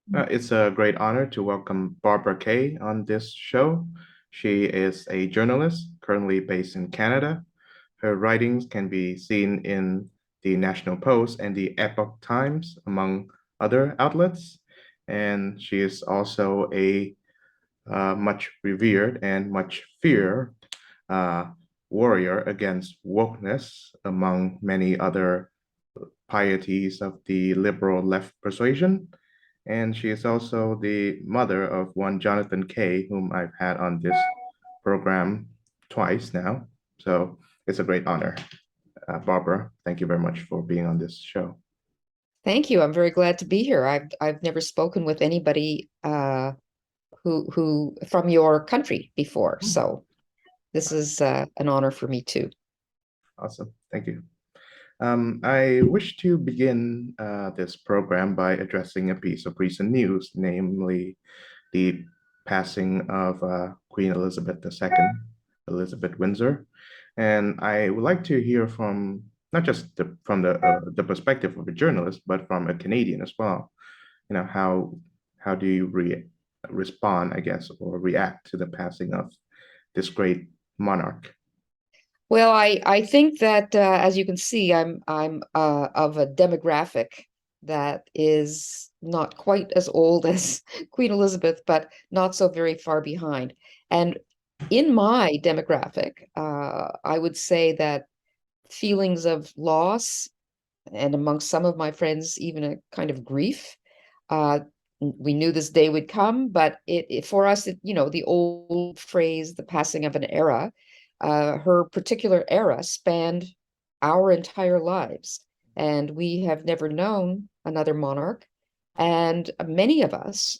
It's a great honor to welcome Barbara Kay on this show. She is a journalist currently based in Canada. Her writings can be seen in the National Post and the Epoch Times, among other outlets. And she is also a much revered and much feared uh, warrior against wokeness, among many other pieties of the liberal left persuasion. And she is also the mother of one Jonathan Kay, whom I've had on this program twice now. So it's a great honor. Barbara, thank you very much for being on this show. Thank you. I'm very glad to be here. I've never spoken with anybody who from your country before, so this is an honor for me too. Awesome. Thank you. I wish to begin this program by addressing a piece of recent news, namely the passing of Queen Elizabeth II, Elizabeth Windsor. And I would like to hear from not just from the perspective of a journalist, but from a Canadian as well. You know, how do you respond, I guess, or react to the passing of this great monarch? Well, I think that as you can see, I'm of a demographic that is not quite as old as Queen Elizabeth, but not so very far behind. And in my demographic, I would say that feelings of loss, and amongst some of my friends, even a kind of grief. Uh, we knew this day would come, but for us, the old phrase, the passing of an era, her particular era spanned our entire lives. And we have never known another monarch. And many of us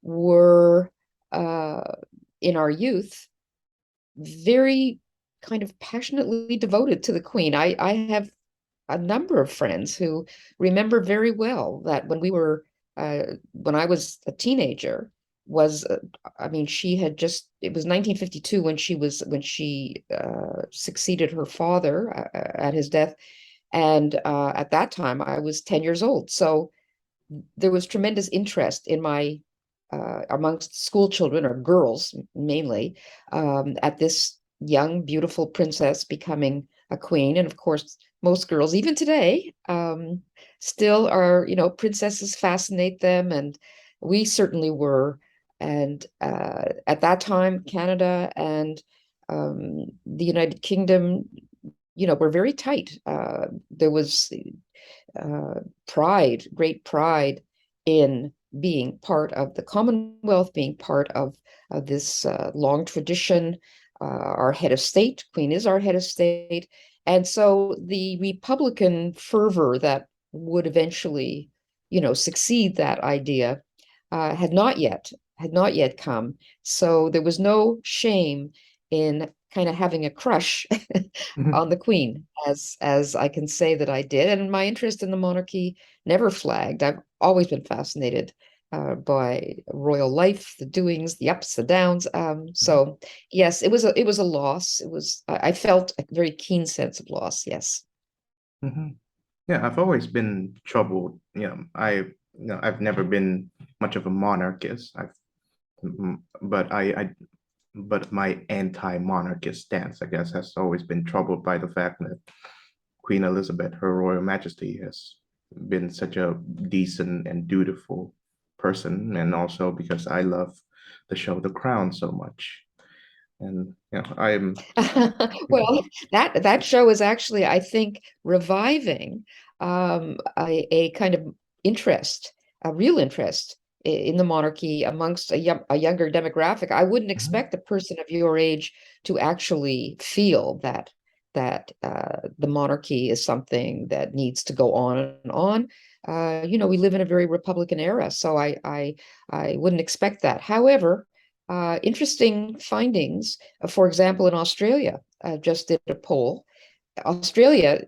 were, uh, in our youth, very kind of passionately devoted to the Queen. I have a number of friends who remember very well that when I was a teenager, was I mean, she had just it was 1952 when she succeeded her father at his death, and at that time I was 10 years old. So there was tremendous interest in my amongst school children, or girls mainly, at this young, beautiful princess becoming a queen. And of course, most girls, even today, still are, princesses fascinate them. And we certainly were. And at that time, Canada and the United Kingdom, were very tight. There was uh, great pride in being part of the Commonwealth, being part of this long tradition. Our head of state, Queen is our head of state. And so the Republican fervor that would eventually, succeed that idea had not yet come. So there was no shame in kind of having a crush on the Queen, as I can say that I did. And my interest in the monarchy never flagged. I've always been fascinated by royal life, the doings, the ups, the downs. So yes, it was a loss. I felt a very keen sense of loss. Yes. Mhm. Yeah, I've always been troubled. I've never been much of a monarchist. But my anti-monarchist stance, I guess, has always been troubled by the fact that Queen Elizabeth, Her Royal Majesty, has been such a decent and dutiful person, and also because I love the show The Crown so much. And I'm Well, that show is actually, I think, reviving a kind of interest, a real interest in the monarchy amongst a younger demographic. I wouldn't expect a person of your age to actually feel that the monarchy is something that needs to go on and on. We live in a very Republican era, so I wouldn't expect that. However, interesting findings. For example, in Australia, just did a poll. Australia,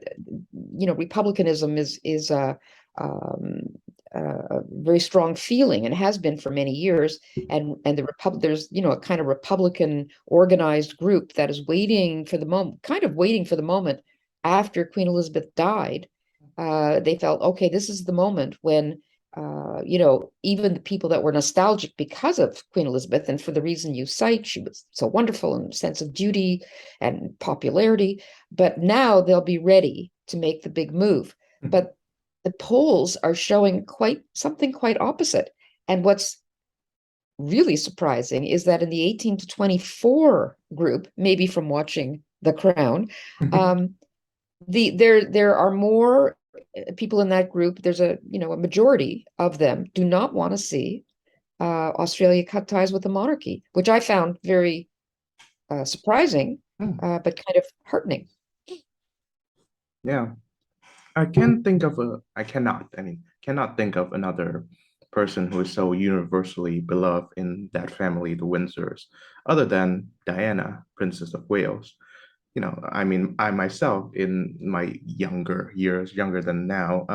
republicanism is a very strong feeling and has been for many years. And there's a kind of Republican organized group that is waiting for the moment after Queen Elizabeth died. They felt, okay, this is the moment when even the people that were nostalgic because of Queen Elizabeth, and for the reason you cite, she was so wonderful in sense of duty and popularity. But now they'll be ready to make the big move. But the polls are showing something quite opposite. And what's really surprising is that in the 18 to 24 group, maybe from watching The Crown, um, there are more people in that group. There's a majority of them do not want to see Australia cut ties with the monarchy, which I found very surprising, Hmm. but kind of heartening. Yeah, I mean, cannot think of another person who is so universally beloved in that family, the Windsors, other than Diana, Princess of Wales. I mean, I myself, in my younger years, younger than now,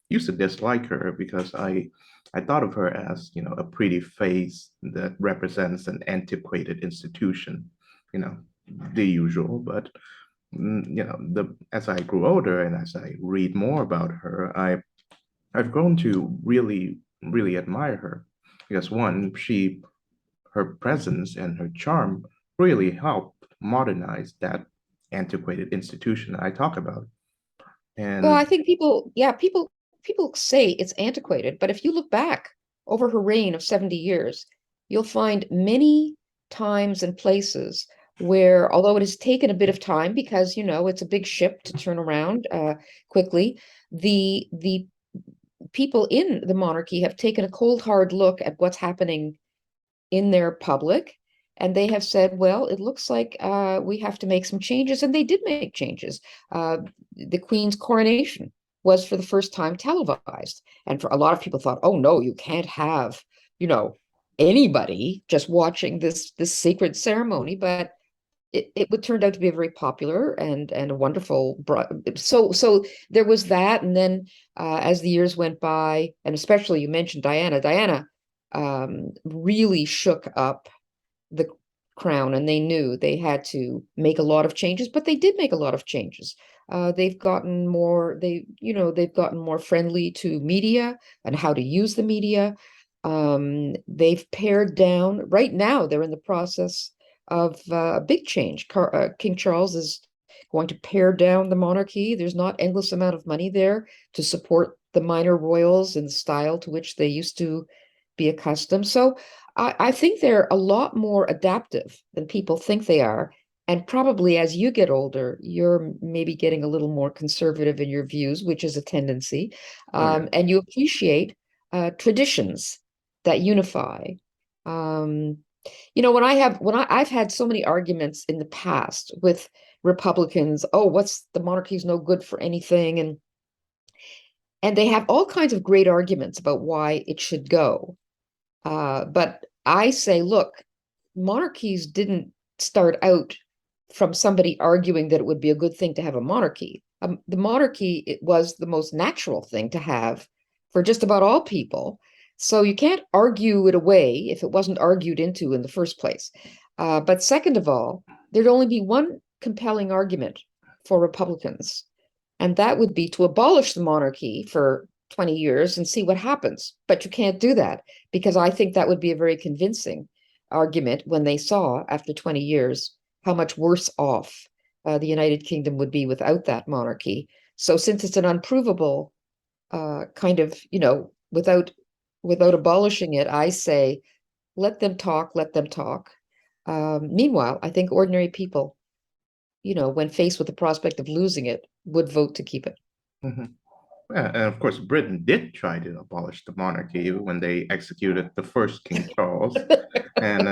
used to dislike her because I thought of her as, a pretty face that represents an antiquated institution, you know, the usual. But the as I grew older and as I read more about her, I've grown to really, really admire her because one, her presence and her charm really helped modernize that antiquated institution I talk about. Well, I And think people say it's antiquated, but if you look back over her reign of 70 years, you'll find many times and places where, although it has taken a bit of time because, it's a big ship to turn around quickly, the people in the monarchy have taken a cold, hard look at what's happening in their public, and they have said, well, it looks like we have to make some changes, and they did make changes. The Queen's coronation was for the first time televised, and for a lot of people thought, oh no, you can't have, you know, anybody just watching this sacred ceremony, but it would turned out to be a very popular and a wonderful so there was that. And then as the years went by, and especially you mentioned Diana really shook up the crown, and they knew they had to make a lot of changes, but they did make a lot of changes. They've gotten more friendly to media and how to use the media. They've pared down. Right now, they're in the process of a big change. King Charles is going to pare down the monarchy. There's not endless amount of money there to support the minor royals in the style to which they used to be accustomed. So I think they're a lot more adaptive than people think they are. And probably as you get older, you're maybe getting a little more conservative in your views, which is a tendency. oh yeah. And you appreciate traditions that unify. Um, I've had so many arguments in the past with Republicans, oh, what's the monarchy's no good for anything, and they have all kinds of great arguments about why it should go. But I say, look, monarchies didn't start out from somebody arguing that it would be a good thing to have a monarchy. The monarchy, it was the most natural thing to have for just about all people. So you can't argue it away if it wasn't argued into in the first place. But second of all, there'd only be one compelling argument for Republicans, and that would be to abolish the monarchy for 20 years and see what happens. But you can't do that because I think that would be a very convincing argument when they saw after 20 years how much worse off the United Kingdom would be without that monarchy. So since it's an unprovable kind of, without abolishing it, I say, let them talk, let them talk. Meanwhile, I think ordinary people, when faced with the prospect of losing it, would vote to keep it. Mhm. Yeah, and of course, Britain did try to abolish the monarchy when they executed the first King Charles, and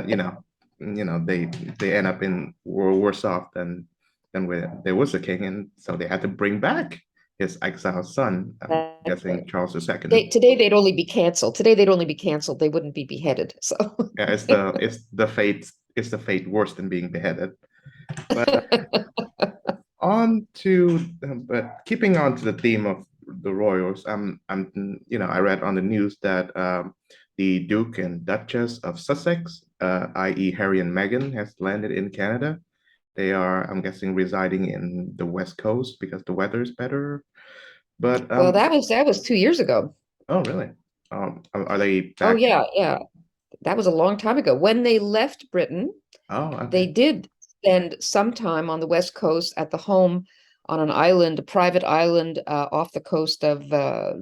they end up in worse off than when there was a king, and so they had to bring back his exiled son. I'm That's guessing right. Charles II. Today they'd only be canceled. Today they'd only be canceled. They wouldn't be beheaded. So Yeah, it's the fate worse than being beheaded. But but keeping on to the theme of the royals, I read on the news that the Duke and Duchess of Sussex, i.e. Harry and Meghan, has landed in Canada. They are, I'm guessing, residing in the West Coast because the weather is better. But well, that was 2 years ago. oh really? Are they Oh back? yeah, yeah. That was a long time ago. When they left Britain, Oh, they okay. did spend some time on the West Coast at the home on an island, a private island off the coast of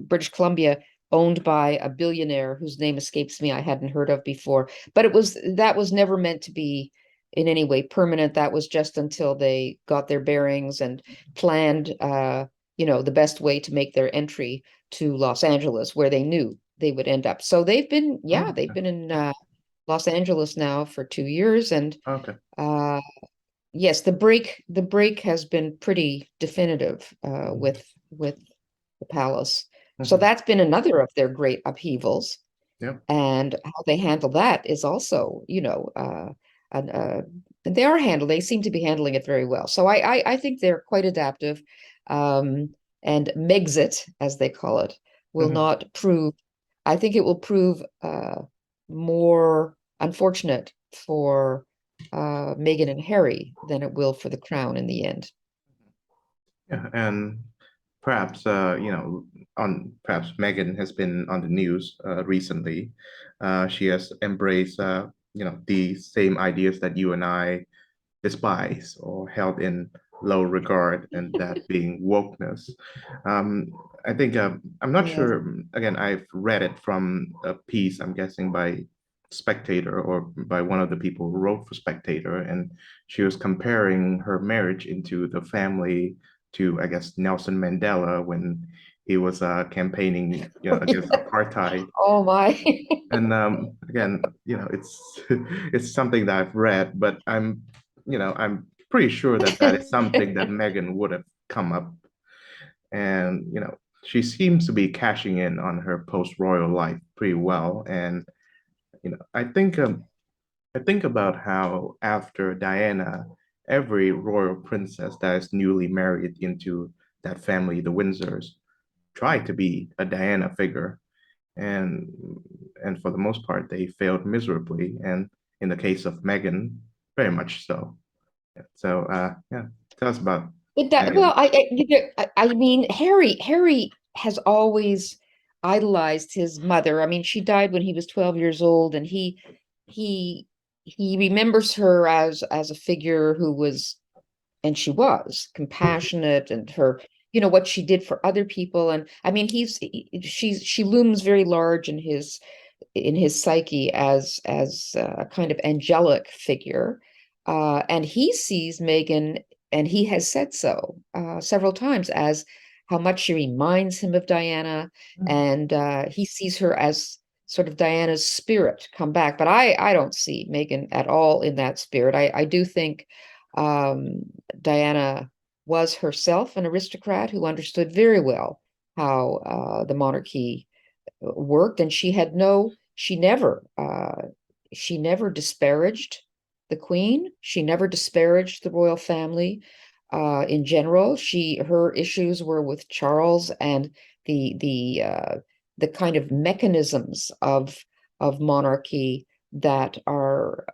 British Columbia, owned by a billionaire whose name escapes me. I hadn't heard of before. But that was never meant to be in any way permanent. That was just until they got their bearings and planned, the best way to make their entry to Los Angeles, where they knew they would end up. So Oh, they've okay. been in Los Angeles now for 2 years, and Okay. uh, yes, the break has been pretty definitive Mhm. with the palace. So Mhm. that's been another of their great upheavals, Yeah. and how they handle that is also, an, they are handled. They seem to be handling it very well. So I think they're quite adaptive, um, and Megxit, as they call it, will Mhm. not prove. I think it will prove more unfortunate for Meghan and Harry than it will for the crown in the end. Yeah, and perhaps on perhaps Megan has been on the news recently. She has embraced the same ideas that you and I despise or held in low regard, and that being wokeness. Um, I think I'm not Yes. sure. Again, I've read it from a piece, I'm guessing by Spectator or by one of the people who wrote for Spectator, and she was comparing her marriage into the family to, I guess, Nelson Mandela when he was campaigning, against apartheid. Oh my. And again, it's it's something that I've read, but I'm pretty sure that that is something that Megan would have come up. And she seems to be cashing in on her post-royal life pretty well. And I think about how after Diana, every royal princess that is newly married into that family, the Windsors, tried to be a Diana figure, and and for the most part they failed miserably, and in the case of Meghan, very much so. So yeah, tell us about Well, Meghan. I mean, Harry has always idolized his mother. I mean, she died when he was 12 years old, and he he remembers her as a figure who was, and she was compassionate, and her, what she did for other people. And I mean, she looms very large in his psyche as a kind of angelic figure. And he sees Meghan, and he has said so several times, as how much she reminds him of Diana, and he sees her as sort of Diana's spirit come back. But I don't see Meghan at all in that spirit. I do think um, Diana was herself an aristocrat who understood very well how the monarchy worked, and she never disparaged the Queen. She never disparaged the royal family in general. Her issues were with Charles and the the uh, the kind of mechanisms of monarchy that are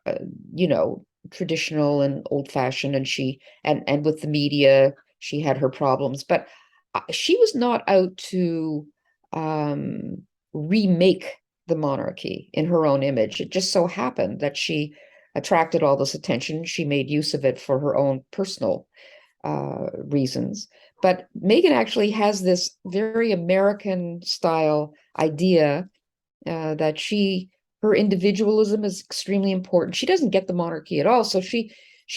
traditional and old-fashioned, and and with the media she had her problems, but she was not out to um, remake the monarchy in her own image. It just so happened that she attracted all this attention. She made use of it for her own personal reasons. But Meghan actually has this very American style idea that her individualism is extremely important. She doesn't get the monarchy at all, so she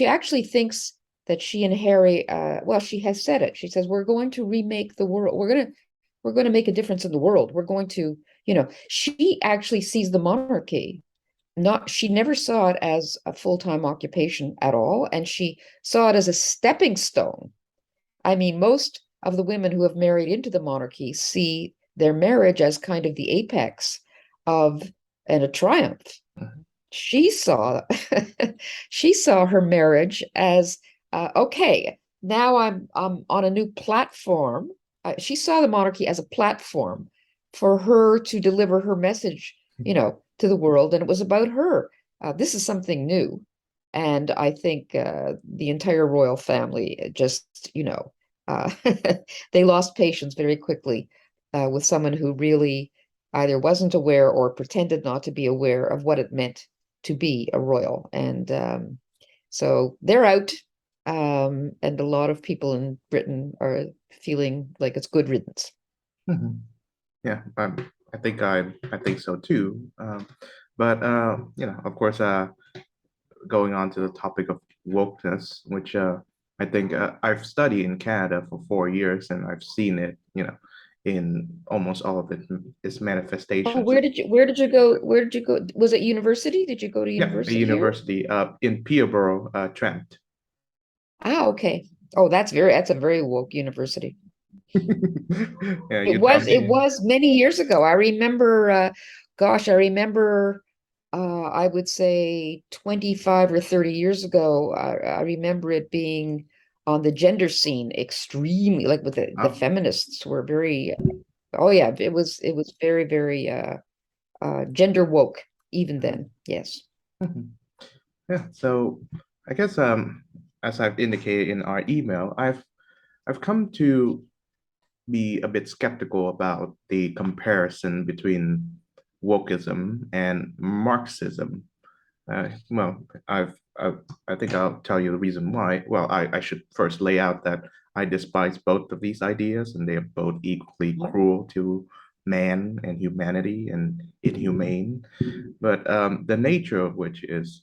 actually thinks that she and Harry, well, she has said it. She says, "We're going to remake the world. We're going to make a difference in the world. We're going to, she actually sees the monarchy. Not, she never saw it as a full-time occupation at all, and she saw it as a stepping stone. I mean, most of the women who have married into the monarchy see their marriage as kind of the apex of and a triumph. She saw she saw her marriage as okay, now I'm on a new platform. She saw the monarchy as a platform for her to deliver her message, to the world, and it was about her. This is something new, and I think the entire royal family just, uh, they lost patience very quickly with someone who really either wasn't aware or pretended not to be aware of what it meant to be a royal. And so they're out, and a lot of people in Britain are feeling like it's good riddance. Mhm. Yeah, I think so too. But of course, going on to the topic of wokeness, which I think I've studied in Canada for 4 years, and I've seen it, in almost all of its Oh, manifestations. where did you go? Where did you go? Was it university? Did you go to Yeah, a university here? university in Peterborough, Trent. Ah, okay. Oh, that's a very woke university. Yeah, It you tell was it me. was many years ago. I remember gosh, I remember I would say 25 or 30 years ago. I remember it being on the gender scene extremely, like with the Oh. feminists were very, oh yeah, it was very, very gender woke even then. Yes. Mhm. Yeah, so I guess as I've indicated in our email, I've come to be a bit skeptical about the comparison between wokeism and Marxism. Well, I think I'll tell you the reason why. Well, I should first lay out that I despise both of these ideas, and they are both equally cruel to man and humanity and inhumane. But the nature of which is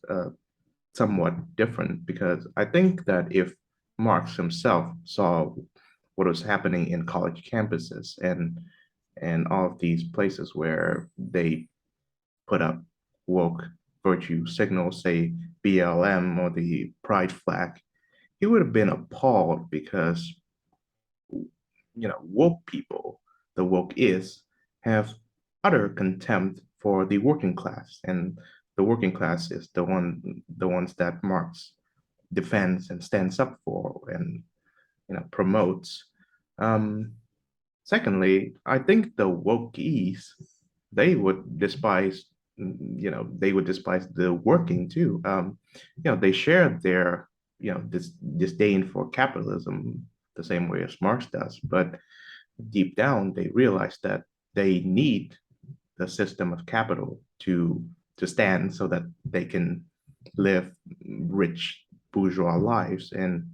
somewhat different, because I think that if Marx himself saw what was happening in college campuses and all of these places where they put up woke virtue signals, say BLM or the pride flag, he would have been appalled because woke people, the woke is, have utter contempt for the working class, and the working class is the ones that Marx defends and stands up for and promotes. Um, Secondly, I think the wokies, they would despise, they would despise the working too. They share their, this disdain for capitalism the same way as Marx does, but deep down they realize that they need the system of capital to stand so that they can live rich bourgeois lives and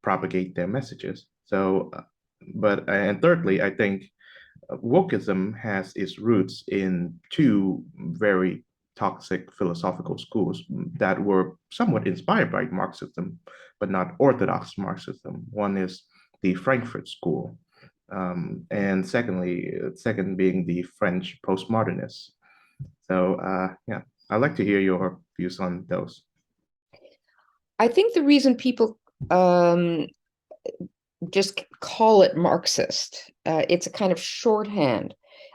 propagate their messages. So, and thirdly, I think wokeism has its roots in two very toxic philosophical schools that were somewhat inspired by Marxism, but not orthodox Marxism. One is the Frankfurt School, and second being the French postmodernists. So, yeah, I'd like to hear your views on those. I think the reason people um, just call it Marxist, it's a kind of shorthand.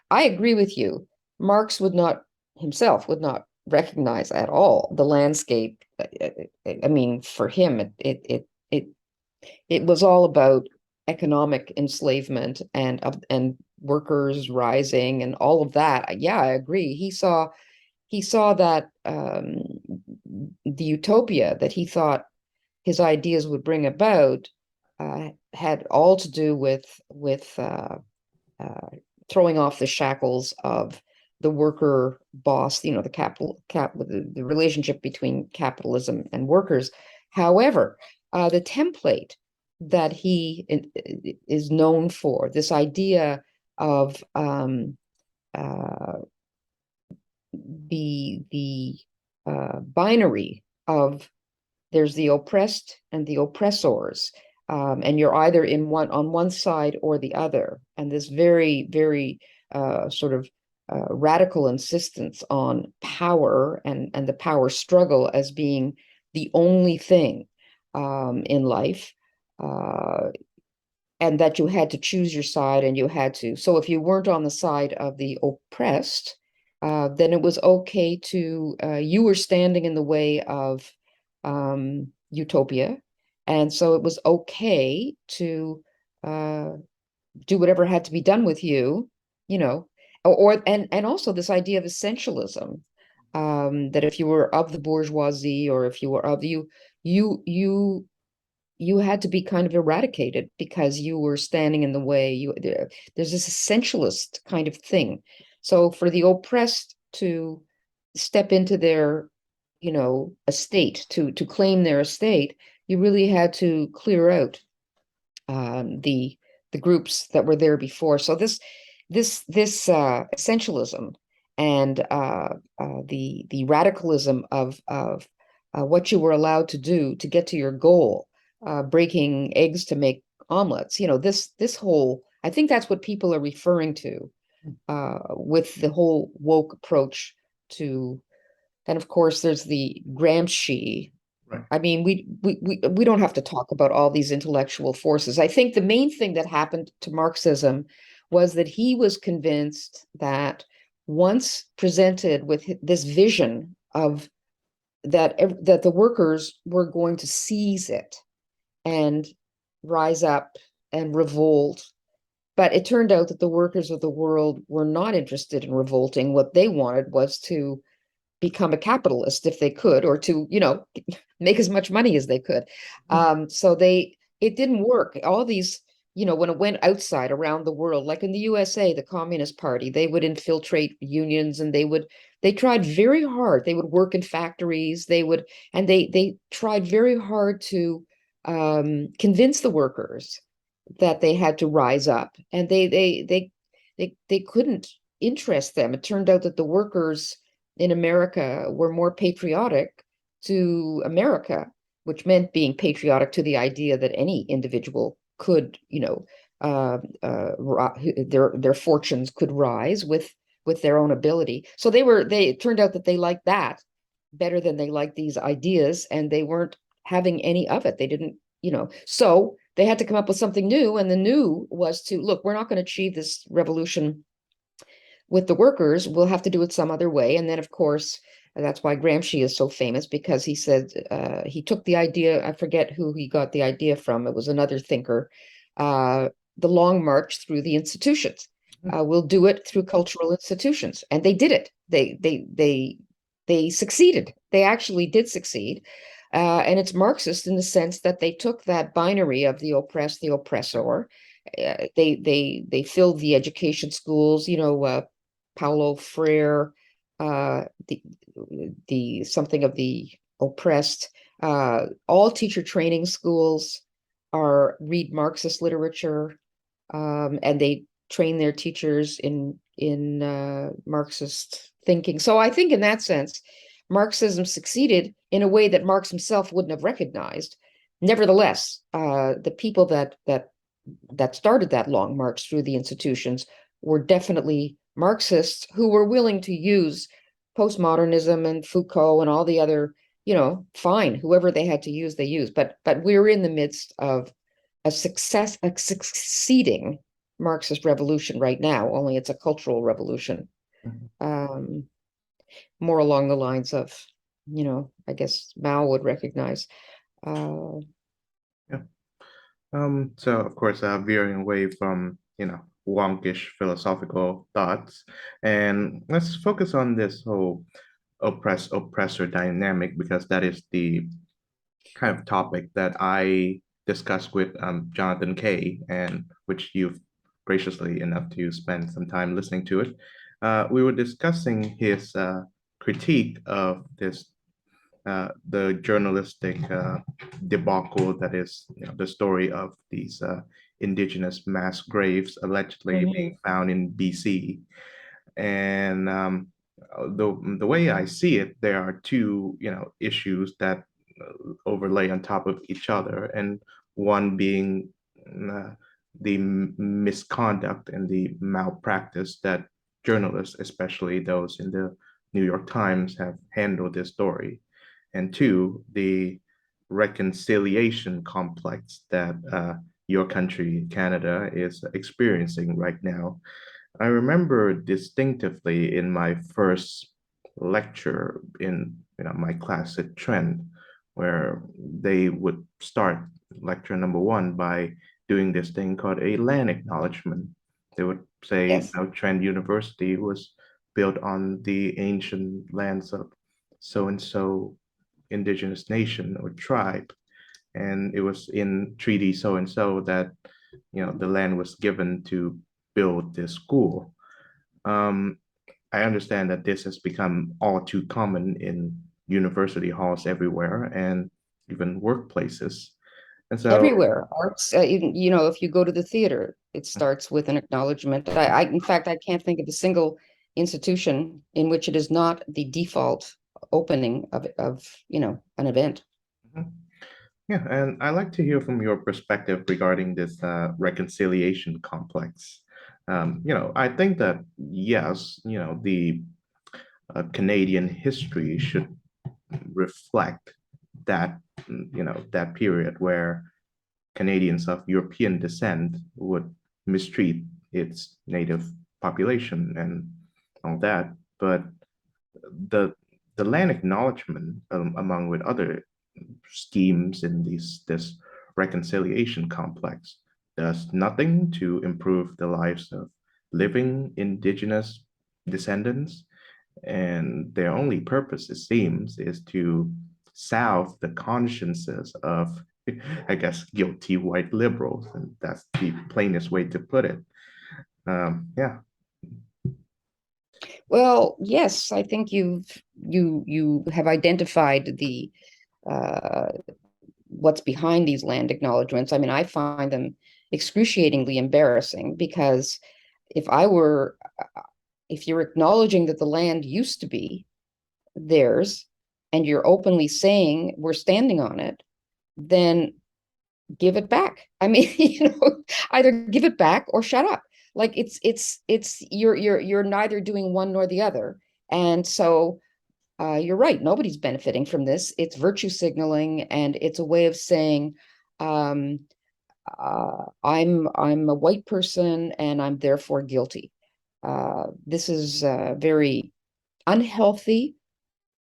I agree with you. Marx would not himself would not recognize at all the landscape. I mean, for him, it was all about economic enslavement and workers rising and all of that. Yeah, I agree. He saw that the utopia that he thought his ideas would bring about had all to do with uh, throwing off the shackles of the worker boss, the the relationship between capitalism and workers. However, the template that he is known for, this idea of uh, the binary of there's the oppressed and the oppressors, and you're either in one side or the other, and this very, very sort of radical insistence on power and the power struggle as being the only thing in life, uh, and that you had to choose your side, and you had to, so if you weren't on the side of the oppressed, then it was okay to, you were standing in the way of utopia, and so it was okay to uh, do whatever had to be done with you, you know, and also this idea of essentialism, that if you were of the bourgeoisie or if you were of you you you had to be kind of eradicated because you were standing in the way. There's this essentialist kind of thing So for the oppressed to step into their, estate, to claim their estate, you really had to clear out the groups that were there before. So this essentialism and the radicalism of what you were allowed to do to get to your goal, breaking eggs to make omelets. This whole, I think that's what people are referring to with the whole woke approach to. And of course, there's the Gramsci. Right. I mean, we don't have to talk about all these intellectual forces. I think the main thing that happened to Marxism was that he was convinced that once presented with this vision of that the workers were going to seize it and rise up and revolt. But it turned out that the workers of the world were not interested in revolting. What they wanted was to become a capitalist if they could, or to, make as much money as they could. So it didn't work. All these, when it went outside around the world, like in the USA, the Communist Party, they would infiltrate unions and they tried very hard. They would work in factories. They tried very hard to convince the workers that they had to rise up, and they couldn't interest them. It turned out that the workers in America were more patriotic to America, which meant being patriotic to the idea that any individual could, their fortunes could rise with their own ability. So it turned out that they liked that better than they liked these ideas, and they weren't having any of it. They didn't, so they had to come up with something new, and the new was to look, we're not going to achieve this revolution with the workers, we'll have to do it some other way. And then, of course, that's why Gramsci is so famous, because he said he took the idea, I forget who he got the idea from, it was another thinker, the long march through the institutions. We'll do it through cultural institutions. And they did it. They succeeded. They actually did succeed. And it's Marxist in the sense that they took that binary of the oppressed, the oppressor. They filled the education schools, Paulo Freire, the something of the oppressed. All teacher training schools read Marxist literature, and they train their teachers in Marxist thinking. So I think in that sense, Marxism succeeded in a way that Marx himself wouldn't have recognized. Nevertheless, the people that started that long march through the institutions were definitely Marxists who were willing to use postmodernism and Foucault and all the other, fine, whoever they had to use, they used. But we're in the midst of a succeeding Marxist revolution right now, only it's a cultural revolution. More along the lines of, I guess Mao would recognize. Yeah. So of course, veering away from, wonkish philosophical thoughts, and let's focus on this whole oppressor dynamic, because that is the kind of topic that I discussed with Jonathan Kay, and which you've graciously enough to spend some time listening to it. We were discussing his critique of the journalistic debacle that is, the story of these indigenous mass graves allegedly being found in BC. And the way I see it, there are two, issues that overlay on top of each other, and one being the misconduct and the malpractice that journalists, especially those in the New York Times, have handled this story, and two, the reconciliation complex that your country, Canada, is experiencing right now. I remember distinctively in my first lecture in, my class at Trent, where they would start lecture number one by doing this thing called a land acknowledgement. They would say, Yes. Trent University was built on the ancient lands of so and so indigenous nation or tribe, and it was in treaty so and so that, the land was given to build this school. I understand that this has become all too common in university halls everywhere and even workplaces. And so, Everywhere. Arts, if you go to the theater, it starts with an acknowledgement. In fact, I can't think of a single institution in which it is not the default opening of an event. mhm. Yeah, and I'd like to hear from your perspective regarding this reconciliation complex. I think that yes, the Canadian history should reflect that, that period where Canadians of European descent would mistreat its native population and all that. But the the land acknowledgement, among with other schemes in this reconciliation complex, does nothing to improve the lives of living indigenous descendants, and their only purpose, it seems, is to salve the consciences of, I guess, guilty white liberals, and that's the plainest way to put it. Yeah. Well, yes, I think you have identified the uh, what's behind these land acknowledgements. I mean, I find them excruciatingly embarrassing because if I were, if you're acknowledging that the land used to be theirs and you're openly saying we're standing on it, then give it back. I mean, either give it back or shut up. Like it's you're neither doing one nor the other. And so you're right. Nobody's benefiting from this. It's virtue signaling, and it's a way of saying, um, I'm a white person, and I'm therefore guilty. This is a very unhealthy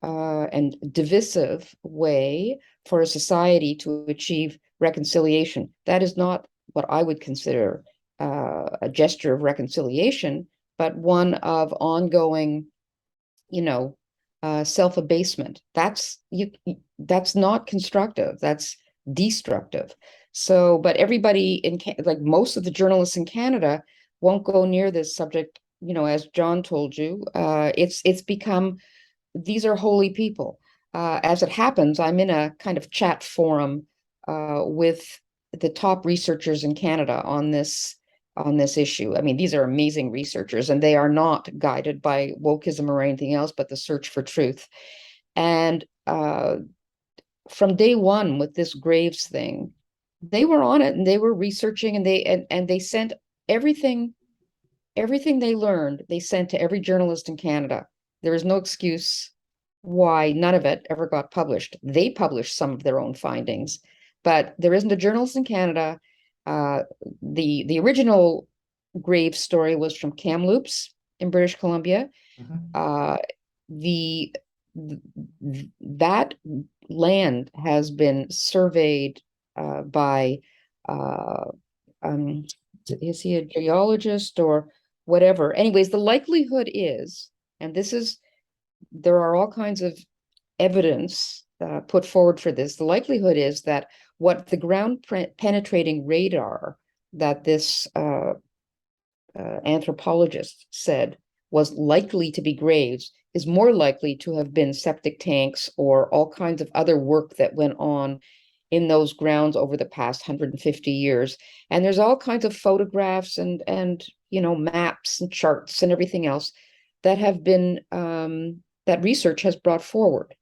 and divisive way for a society to achieve reconciliation. That is not what I would consider a gesture of reconciliation, but one of ongoing, you know, self-abasement. That's not constructive. That's destructive. So, but everybody like most of the journalists in Canada won't go near this subject. As John told you, it's become these are holy people. As it happens, I'm in a kind of chat forum with the top researchers in Canada on this issue. I mean, these are amazing researchers, and they are not guided by wokeism or anything else, but the search for truth. And from day one with this Graves thing, they were on it and they were researching, and they sent everything everything they learned. They sent to every journalist in Canada. There is no excuse why none of it ever got published. They published some of their own findings, but there isn't a journalist in Canada. Uh, the original Graves story was from Kamloops in British Columbia. Mhm. Uh, the that land has been surveyed by uh, um, is he a geologist or whatever? Anyways, the likelihood is, and there are all kinds of evidence put forward for this. The likelihood is that what the ground penetrating radar that this anthropologist said was likely to be graves is more likely to have been septic tanks or all kinds of other work that went on in those grounds over the past 150 years. And there's all kinds of photographs and maps and charts and everything else that have been that research has brought forward.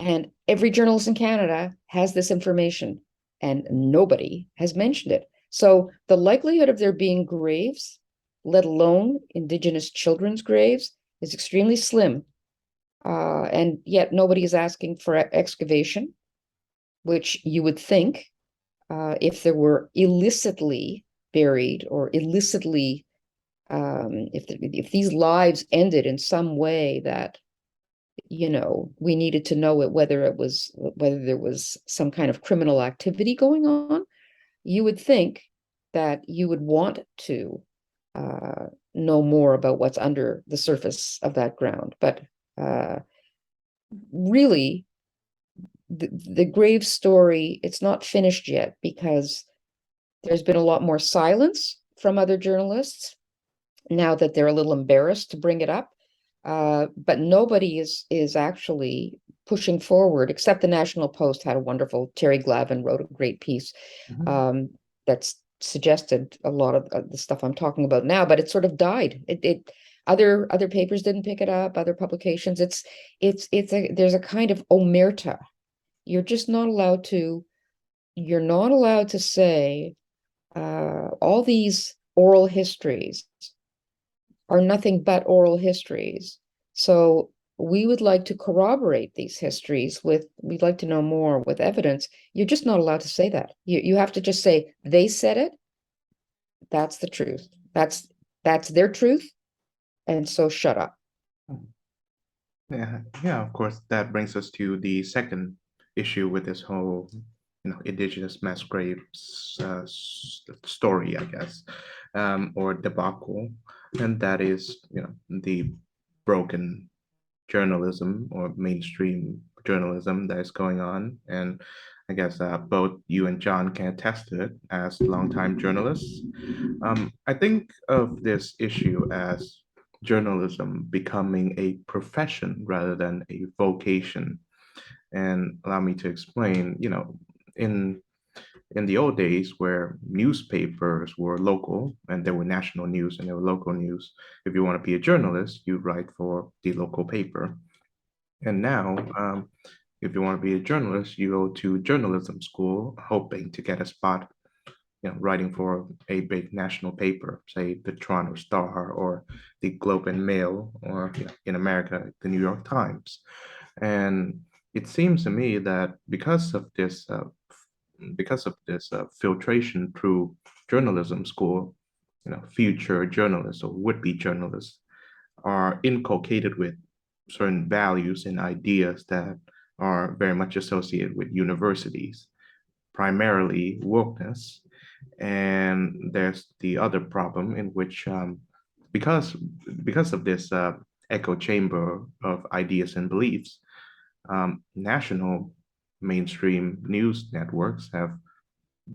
And every journalist in Canada has this information, and nobody has mentioned it. So the likelihood of there being graves, let alone Indigenous children's graves, is extremely slim. And yet nobody is asking for excavation, which you would think if there were illicitly buried or illicitly, if these lives ended in some way that we needed to know whether there was some kind of criminal activity going on, you would think that you would want to know more about what's under the surface of that ground. But really, the grave story, it's not finished yet because there's been a lot more silence from other journalists now that they're a little embarrassed to bring it up. but nobody is actually pushing forward, except the National Post had a wonderful, Terry Glavin wrote a great piece Mhm. um, that's suggested a lot of the stuff I'm talking about now, but it sort of died. It other papers didn't pick it up, other publications. It's a there's a kind of omerta. You're just not allowed to, you're not allowed to say all these oral histories are nothing but oral histories. So we would like to corroborate these histories with, we'd like to know more with evidence. You're just not allowed to say that. You have to just say, they said it, that's the truth. That's their truth, and so shut up. Yeah, yeah, of course, that brings us to the second issue with this whole, indigenous mass graves story, I guess, or debacle, and that is, the broken journalism or mainstream journalism that is going on. And I guess both you and John can attest to it as longtime journalists. I think of this issue as journalism becoming a profession rather than a vocation. And allow me to explain, in in the old days where newspapers were local and there were national news and there were local news, if you want to be a journalist, you write for the local paper. And now, if you want to be a journalist, you go to journalism school, hoping to get a spot, writing for a big national paper, say the Toronto Star or the Globe and Mail, or in America, the New York Times. And it seems to me that because of this filtration through journalism school, future journalists or would-be journalists are inculcated with certain values and ideas that are very much associated with universities, primarily wokeness. And there's the other problem in which, because because of this echo chamber of ideas and beliefs, national mainstream news networks have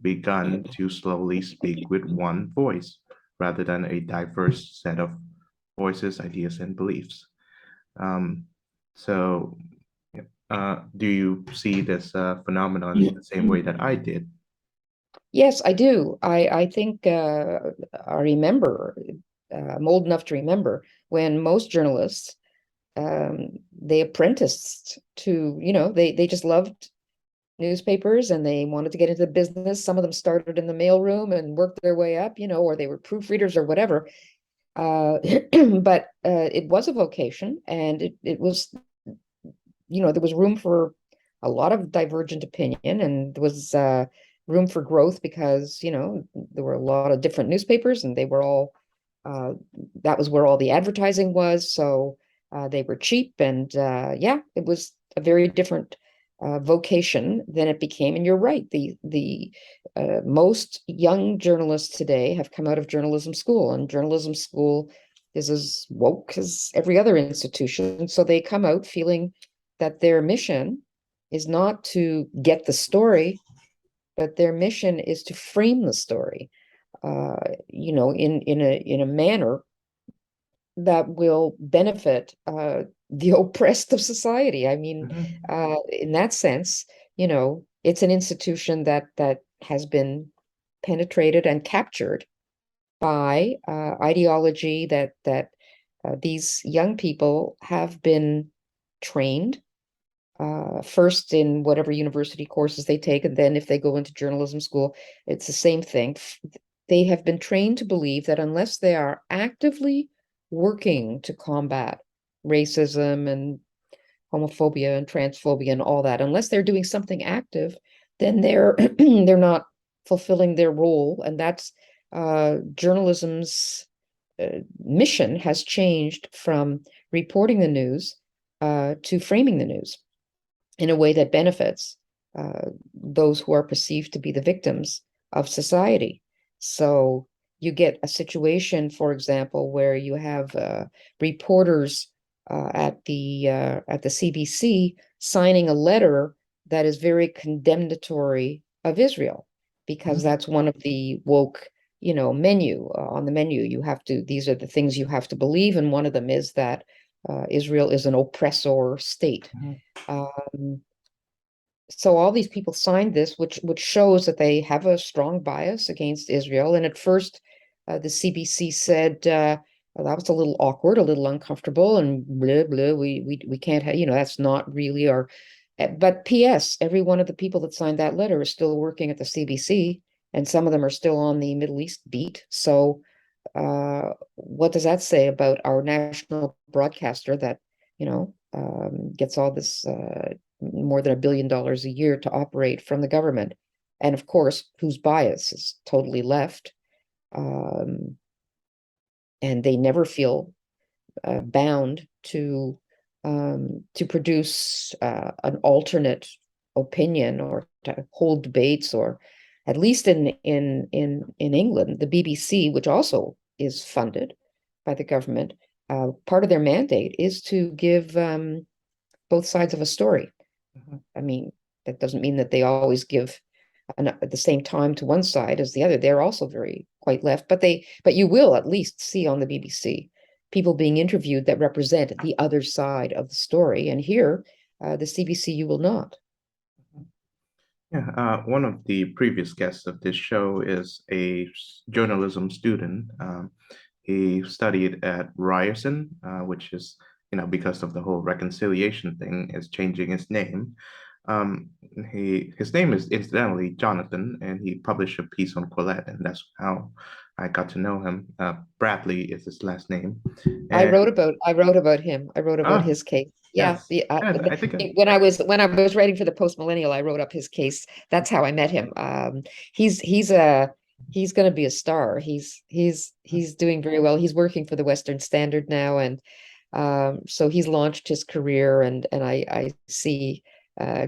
begun to slowly speak with one voice rather than a diverse set of voices, ideas, and beliefs. Um, so, do you see this phenomenon the same way that I did? Yes, I do. I think I remember. I'm old enough to remember when most journalists they apprenticed to, they just loved newspapers and they wanted to get into the business. Some of them started in the mailroom and worked their way up, or they were proofreaders or whatever. But it was a vocation, and it was, there was room for a lot of divergent opinion, and there was room for growth because, there were a lot of different newspapers and they were all, uh, that was where all the advertising was. So they were cheap, and yeah, it was a very different vocation than it became. And you're right, the most young journalists today have come out of journalism school, and journalism school is as woke as every other institution. So they come out feeling that their mission is not to get the story, but their mission is to frame the story, in a manner that will benefit the oppressed of society. I mean, Mhm. in that sense, it's an institution that has been penetrated and captured by ideology that these young people have been trained first in whatever university courses they take, and then if they go into journalism school, it's the same thing. They have been trained to believe that unless they are actively working to combat racism and homophobia and transphobia and all that, unless they're doing something active, then they're they're not fulfilling their role. And that's journalism's mission has changed from reporting the news to framing the news in a way that benefits those who are perceived to be the victims of society. So you get a situation, for example, where you have reporters at the CBC signing a letter that is very condemnatory of Israel, because Mhm. that's one of the woke, menu on the menu. You have to; these are the things you have to believe, and one of them is that Israel is an oppressor state. Mhm. Um, so all these people signed this, which shows that they have a strong bias against Israel. And at first, the CBC said, well, that was a little awkward, a little uncomfortable, and blah blah. We can't have, that's not really our. But P.S. Every one of the people that signed that letter is still working at the CBC, and some of them are still on the Middle East beat. So, what does that say about our national broadcaster that gets all this more than $1 billion a year to operate from the government, and of course, whose bias is totally left, um, and they never feel bound to produce an alternate opinion or to hold debates, or at least in England, the BBC, which also is funded by the government, part of their mandate is to give both sides of a story. Mhm. I mean, that doesn't mean that they always give at the same time to one side as the other. They're also very quite left, but you will at least see on the BBC people being interviewed that represent the other side of the story. And here, the CBC, you will not. Yeah, one of the previous guests of this show is a journalism student. He studied at Ryerson, which is, because of the whole reconciliation thing, is changing his name. His name is incidentally Jonathan, and he published a piece on Quillette, and that's how I got to know him. Bradley is his last name, I and wrote about I wrote about him. I wrote about oh his case. Yeah, yes, yeah, I think when I was writing for the Post Millennial, I wrote up his case. That's how I met him. He's going to be a star. He's doing very well. He's working for the Western Standard now, and so he's launched his career, and I see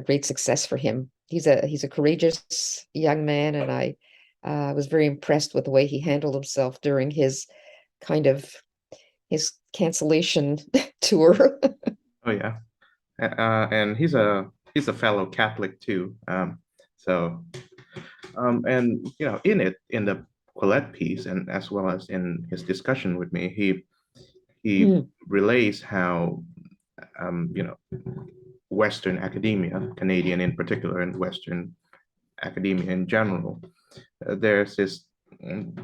great success for him. He's a courageous young man, and I was very impressed with the way he handled himself during his cancellation tour. oh yeah, and he's a fellow Catholic too. So and in the Quillette piece, and as well as in his discussion with me, he Mm, relays how you know Western academia, Canadian in particular, and Western academia in general, there's this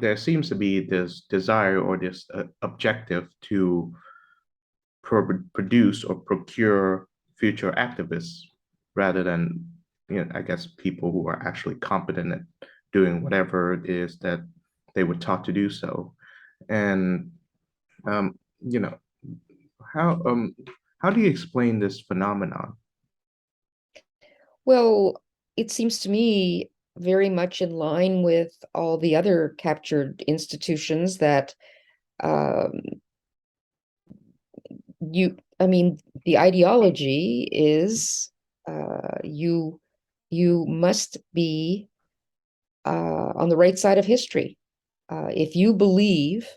there seems to be this desire or this objective to produce or procure future activists rather than, I guess, people who are actually competent at doing whatever it is that they were taught to do so. And um, you know, how how do you explain this phenomenon? well, it seems to me very much in line with all the other captured institutions that um, I mean, the ideology is you must be on the right side of history. If you believe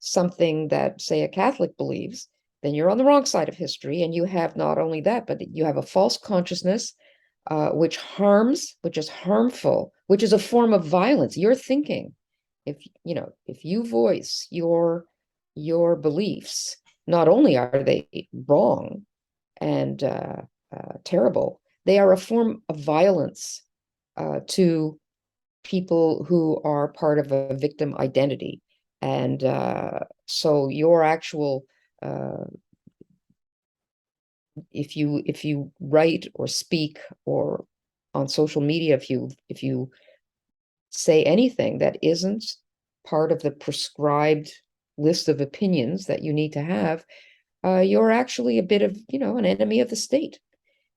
something that, say, a Catholic believes, then you're on the wrong side of history. And you have not only that, but you have a false consciousness, which harms, which is harmful, which is a form of violence. You're thinking, if you voice your beliefs, not only are they wrong and terrible, they are a form of violence to people who are part of a victim identity. And so your actual if you write or speak or on social media, if you say anything that isn't part of the prescribed list of opinions that you need to have, you're actually a bit of, an enemy of the state.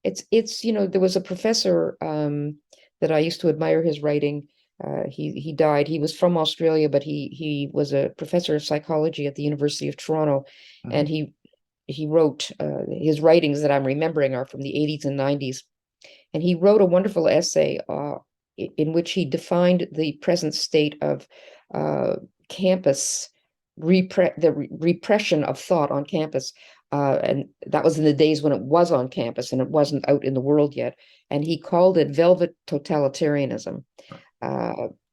It's there was a professor that I used to admire his writing. He died. He was from Australia, but he was a professor of psychology at the University of Toronto, and Mhm. he wrote his writings that I'm remembering are from the 80s and 90s, and he wrote a wonderful essay in which he defined the present state of uh, campus repression of thought on campus. And that was in the days when it was on campus and it wasn't out in the world yet. And he called it velvet totalitarianism.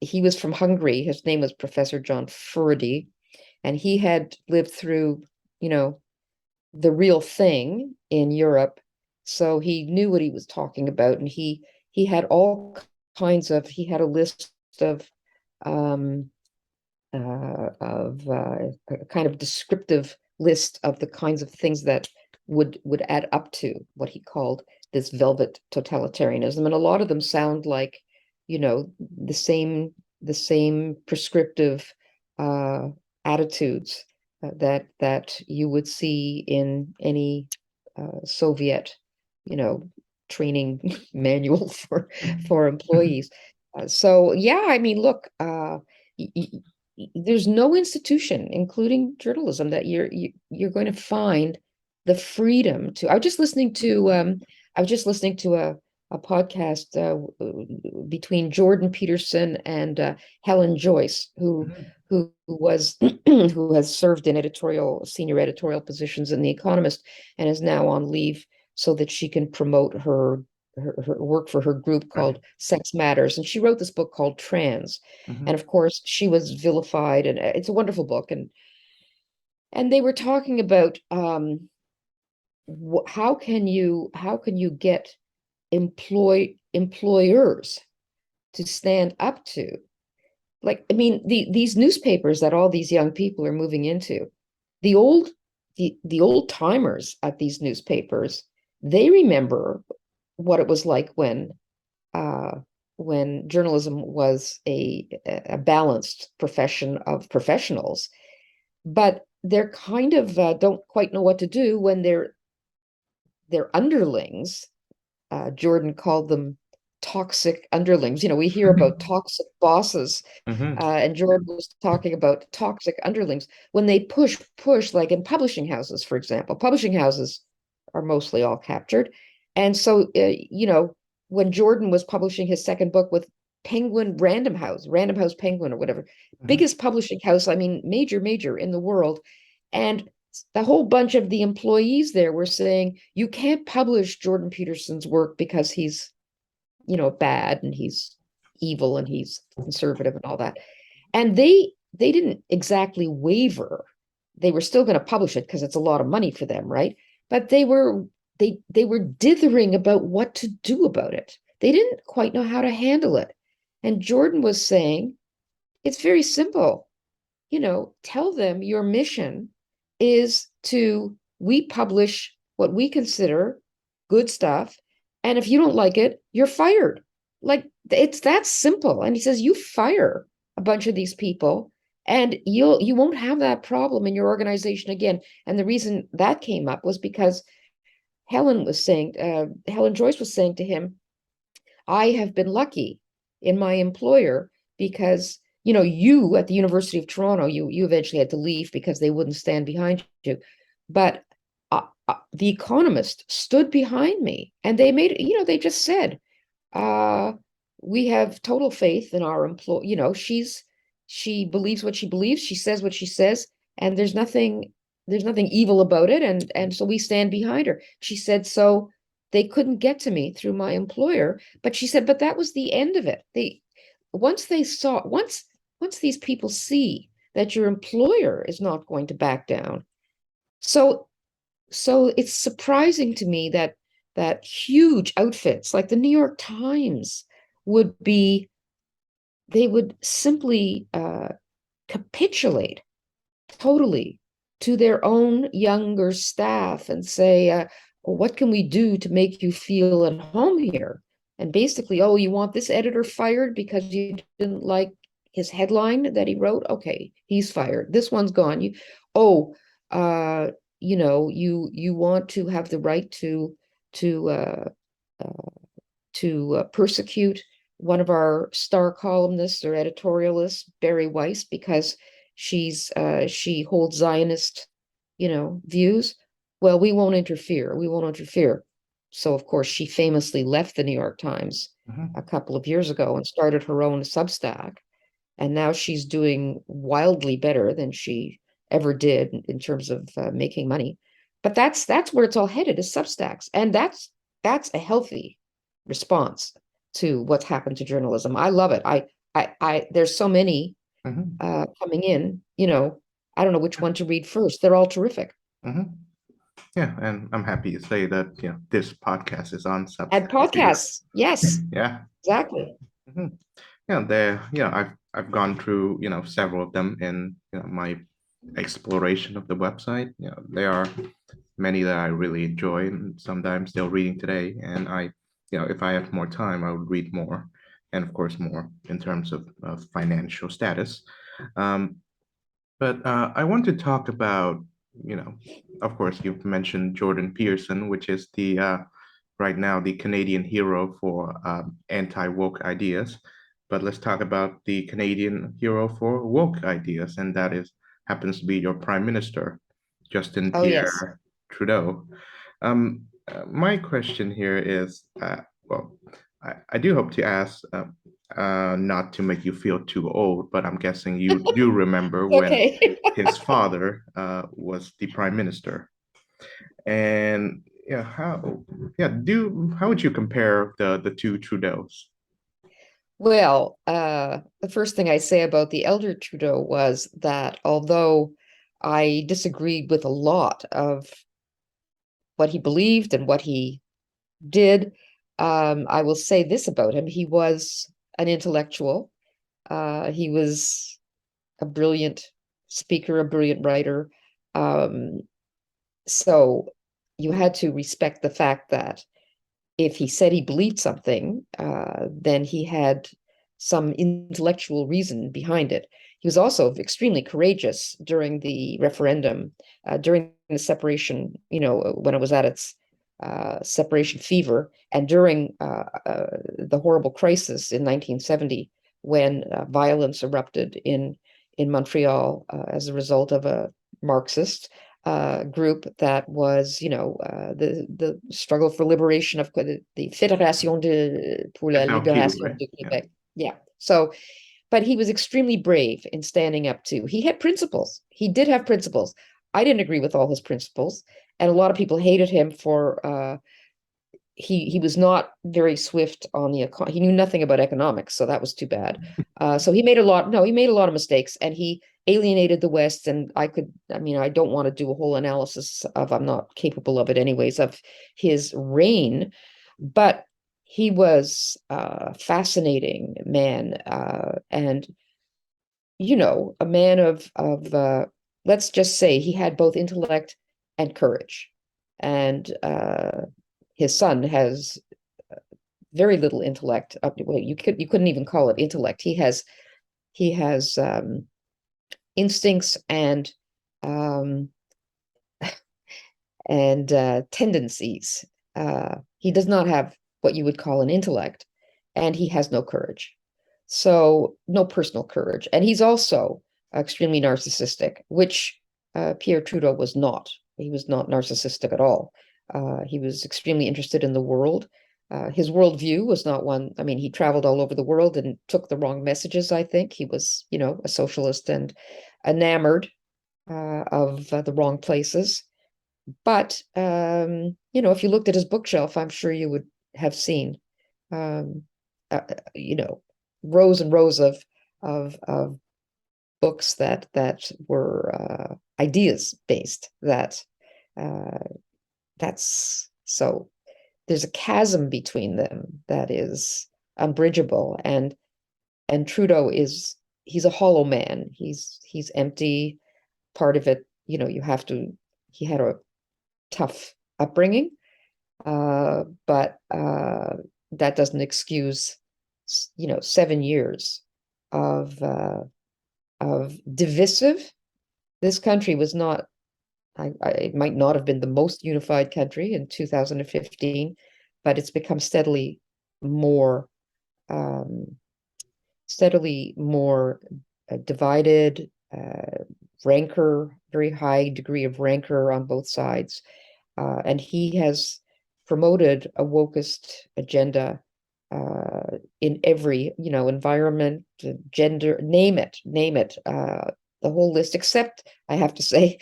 He was from Hungary. His name was Professor John Furedy, and he had lived through, you know, the real thing in Europe. So he knew what he was talking about, and he had all kinds of he had a list of um, a kind of descriptive list of the kinds of things that would add up to what he called this velvet totalitarianism, and a lot of them sound like, the same prescriptive uh, attitudes that you would see in any Soviet, you know, training manual for employees. So yeah, I mean, look, there's no institution, including journalism, that you're going to find the freedom to. I was just listening to a podcast between Jordan Peterson and Helen Joyce, Mhm. who was who has served in senior editorial positions in The Economist and is now on leave so that she can promote her work for her group Right. called Sex Matters. And she wrote this book called Trans. And Mhm. of course, she was vilified, and it's a wonderful book. And they were talking about how can you get employers to stand up to, like, I mean, these newspapers that all these young people are moving into, the old the old timers at these newspapers, they remember what it was like uh, when journalism was a balanced profession of professionals, but they're kind of don't quite know what to do when their underlings. Jordan called them toxic underlings. We hear about toxic bosses, Mhm. and Jordan was talking about toxic underlings when they push, like in publishing houses, for example. Publishing houses are mostly all captured. And so, when Jordan was publishing his second book with Penguin Random House Penguin or whatever, Mhm. biggest publishing house, I mean, major in the world. And the whole bunch of the employees there were saying, you can't publish Jordan Peterson's work because he's, bad, and he's evil, and he's conservative and all that. And they didn't exactly waver. They were still going to publish it because it's a lot of money for them, right? But they were dithering about what to do about it. They didn't quite know how to handle it. And Jordan was saying, it's very simple. Tell them your mission is we publish what we consider good stuff. And if you don't like it, you're fired. Like, it's that simple. And he says, you fire a bunch of these people and you won't have that problem in your organization again. And the reason that came up was because Helen Joyce was saying to him, I have been lucky in my employer because, you at the University of Toronto, you eventually had to leave because they wouldn't stand behind you. But the Economist stood behind me, and they just said, uh, we have total faith in our employee. She believes what she believes, she says what she says, and there's nothing evil about it, and so we stand behind her. She said, so they couldn't get to me through my employer, but she said, but that was the end of it. Once these people see that your employer is not going to back down. So so it's surprising to me that huge outfits like the New York Times would be they would simply capitulate totally to their own younger staff and say, well, what can we do to make you feel at home here? And basically, oh, you want this editor fired because you didn't like his headline that he wrote? Okay, he's fired. This one's gone. Oh, uh, you want to have the right to uh, persecute one of our star columnists or editorialists, Barry Weiss, because she holds Zionist, views. Well, we won't interfere. We won't interfere. So of course she famously left the New York Times a Mhm. couple of years ago and started her own Substack, and now she's doing wildly better than she ever did in terms of making money. But that's where it's all headed, is Substacks, and that's a healthy response to what's happened to journalism. I love it. I there's so many Mhm. coming in. I don't know which one to read first. They're all terrific. Mhm. Yeah, and I'm happy to say that this podcast is on And Substack too. podcasts, yes, Yeah. exactly. Mhm. Yeah, I've gone through several of them in my exploration of the website. There are many that I really enjoy, and sometimes still reading today. And if I have more time, I would read more, and of course more in terms of financial status. Um, but I want to talk about, you know, of course, you've mentioned Jordan Peterson, which is the right now the Canadian hero for anti-woke ideas. But let's talk about the Canadian hero for woke ideas, and that is happens to be your Prime Minister, Justin Oh, yes. Pierre Trudeau. My question here is, well, I do hope to ask, not to make you feel too old, but I'm guessing you do remember when Okay. his father was the prime minister. And how would you compare the two Trudeaus? Well, the first thing I say about the elder Trudeau was that although I disagreed with a lot of what he believed and what he did, I will say this about him. He was an intellectual. He was a brilliant speaker, a brilliant writer. Um, so you had to respect the fact that if he said he believed something, then he had some intellectual reason behind it. He was also extremely courageous during the referendum, during the separation, when it was at its separation fever, and during the horrible crisis in 1970 when violence erupted in Montreal as a result of a Marxist group that was, the struggle for liberation of the Fédération pour la FLQ, Libération right? de Yeah. Québec. Yeah. So, but he was extremely brave in standing up to. He had principles. He did have principles. I didn't agree with all his principles, and a lot of people hated him for he was not very swift on the he knew nothing about economics, so that was too bad. So he made a lot, no, he made a lot of mistakes, and he alienated the West. And I don't want to do a whole analysis of, I'm not capable of it anyways, of his reign, but he was a fascinating man, and a man of let's just say he had both intellect and courage. And his son has very little intellect. Well, you couldn't even call it intellect. He has instincts um, and tendencies. He does not have what you would call an intellect, and he has no courage. So no personal courage, and he's also extremely narcissistic, which Pierre Trudeau was not. He was not narcissistic at all. He was extremely interested in the world. His worldview was not one. I mean, he traveled all over the world and took the wrong messages. I think he was, a socialist and enamored of the wrong places. But if you looked at his bookshelf, I'm sure you would have seen, um, uh, uh, you know, rows and rows of books that were ideas based. Uh, that's so there's a chasm between them that is unbridgeable. And Trudeau he's a hollow man. He's empty. Part of it, you have to. He had a tough upbringing, but that doesn't excuse 7 years of divisive. This country was not. It might not have been the most unified country in 2015, but it's become more, um, steadily more divided. Rancor, very high degree of rancor on both sides. And he has promoted a wokist agenda in every, environment, gender, name it, the whole list, except I have to say,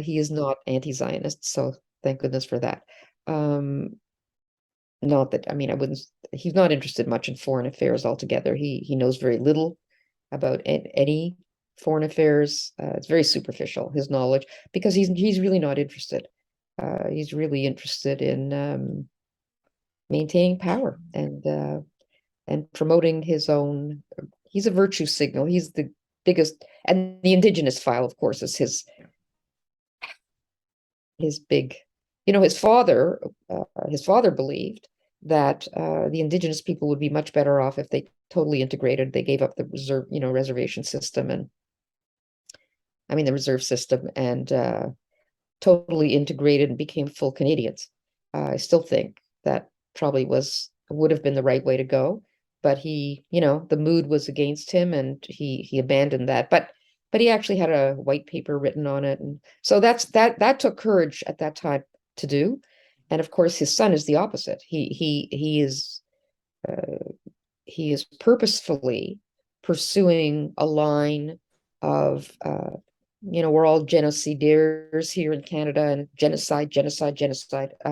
he is not anti-Zionist. So thank goodness for that. Um, Not that, I mean, he's not interested much in foreign affairs altogether. He knows very little about any foreign affairs. It's very superficial, his knowledge, because he's really not interested. He's really interested in maintaining power and promoting his own. He's a virtue signal. He's the biggest, and the Indigenous file, of course, is his big. His father believed that the Indigenous people would be much better off if they totally integrated. They gave up the reservation system, and I mean the reserve system, and totally integrated and became full Canadians. I still think that probably would have been the right way to go, but the mood was against him, and he abandoned that. But he actually had a white paper written on it, and so that took courage at that time to do. And of course, his son is the opposite. Uh, he is purposefully pursuing a line of we're all genocidaires here in Canada, and genocide.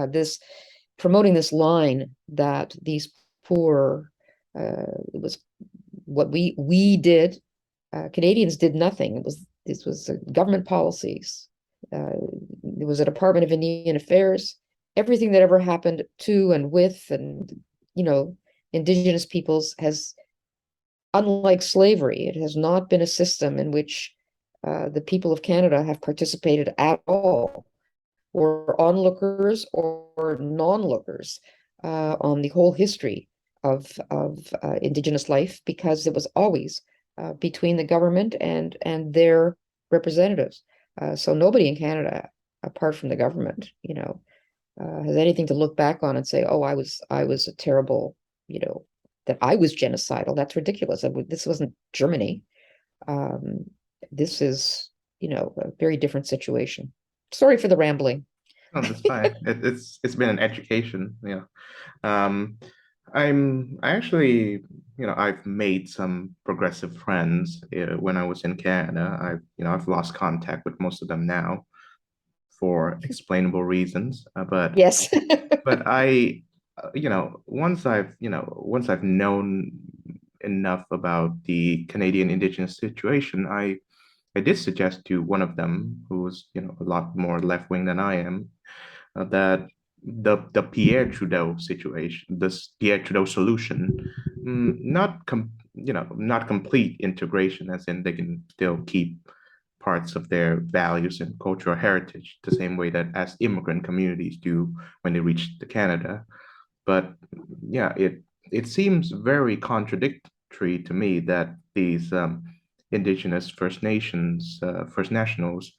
This promoting this line that these poor, it was what we did. Canadians did nothing. This was government policies. There was a Department of Indian Affairs. Everything that ever happened to and with and Indigenous peoples has, unlike slavery, it has not been a system in which the people of Canada have participated at all, or onlookers or non-lookers on the whole history of Indigenous life, because it was always between the government and their representatives. So nobody in Canada, apart from the government, has anything to look back on and say, "Oh, I was a terrible," that I was genocidal. That's ridiculous. This wasn't Germany. Um, this is, a very different situation. Sorry for the rambling. Oh, that's fine. It's been an education. Yeah. Um, I actually, I've made some progressive friends when I was in Canada. I've lost contact with most of them now for explainable reasons. Yes. But once I've known enough about the Canadian Indigenous situation, I did suggest to one of them, who was, a lot more left wing than I am, that the Pierre Trudeau situation, this Pierre Trudeau solution, not complete integration, as in they can still keep parts of their values and cultural heritage the same way that as immigrant communities do when they reach the Canada. But yeah, it seems very contradictory to me that these Indigenous First Nations, First Nationals,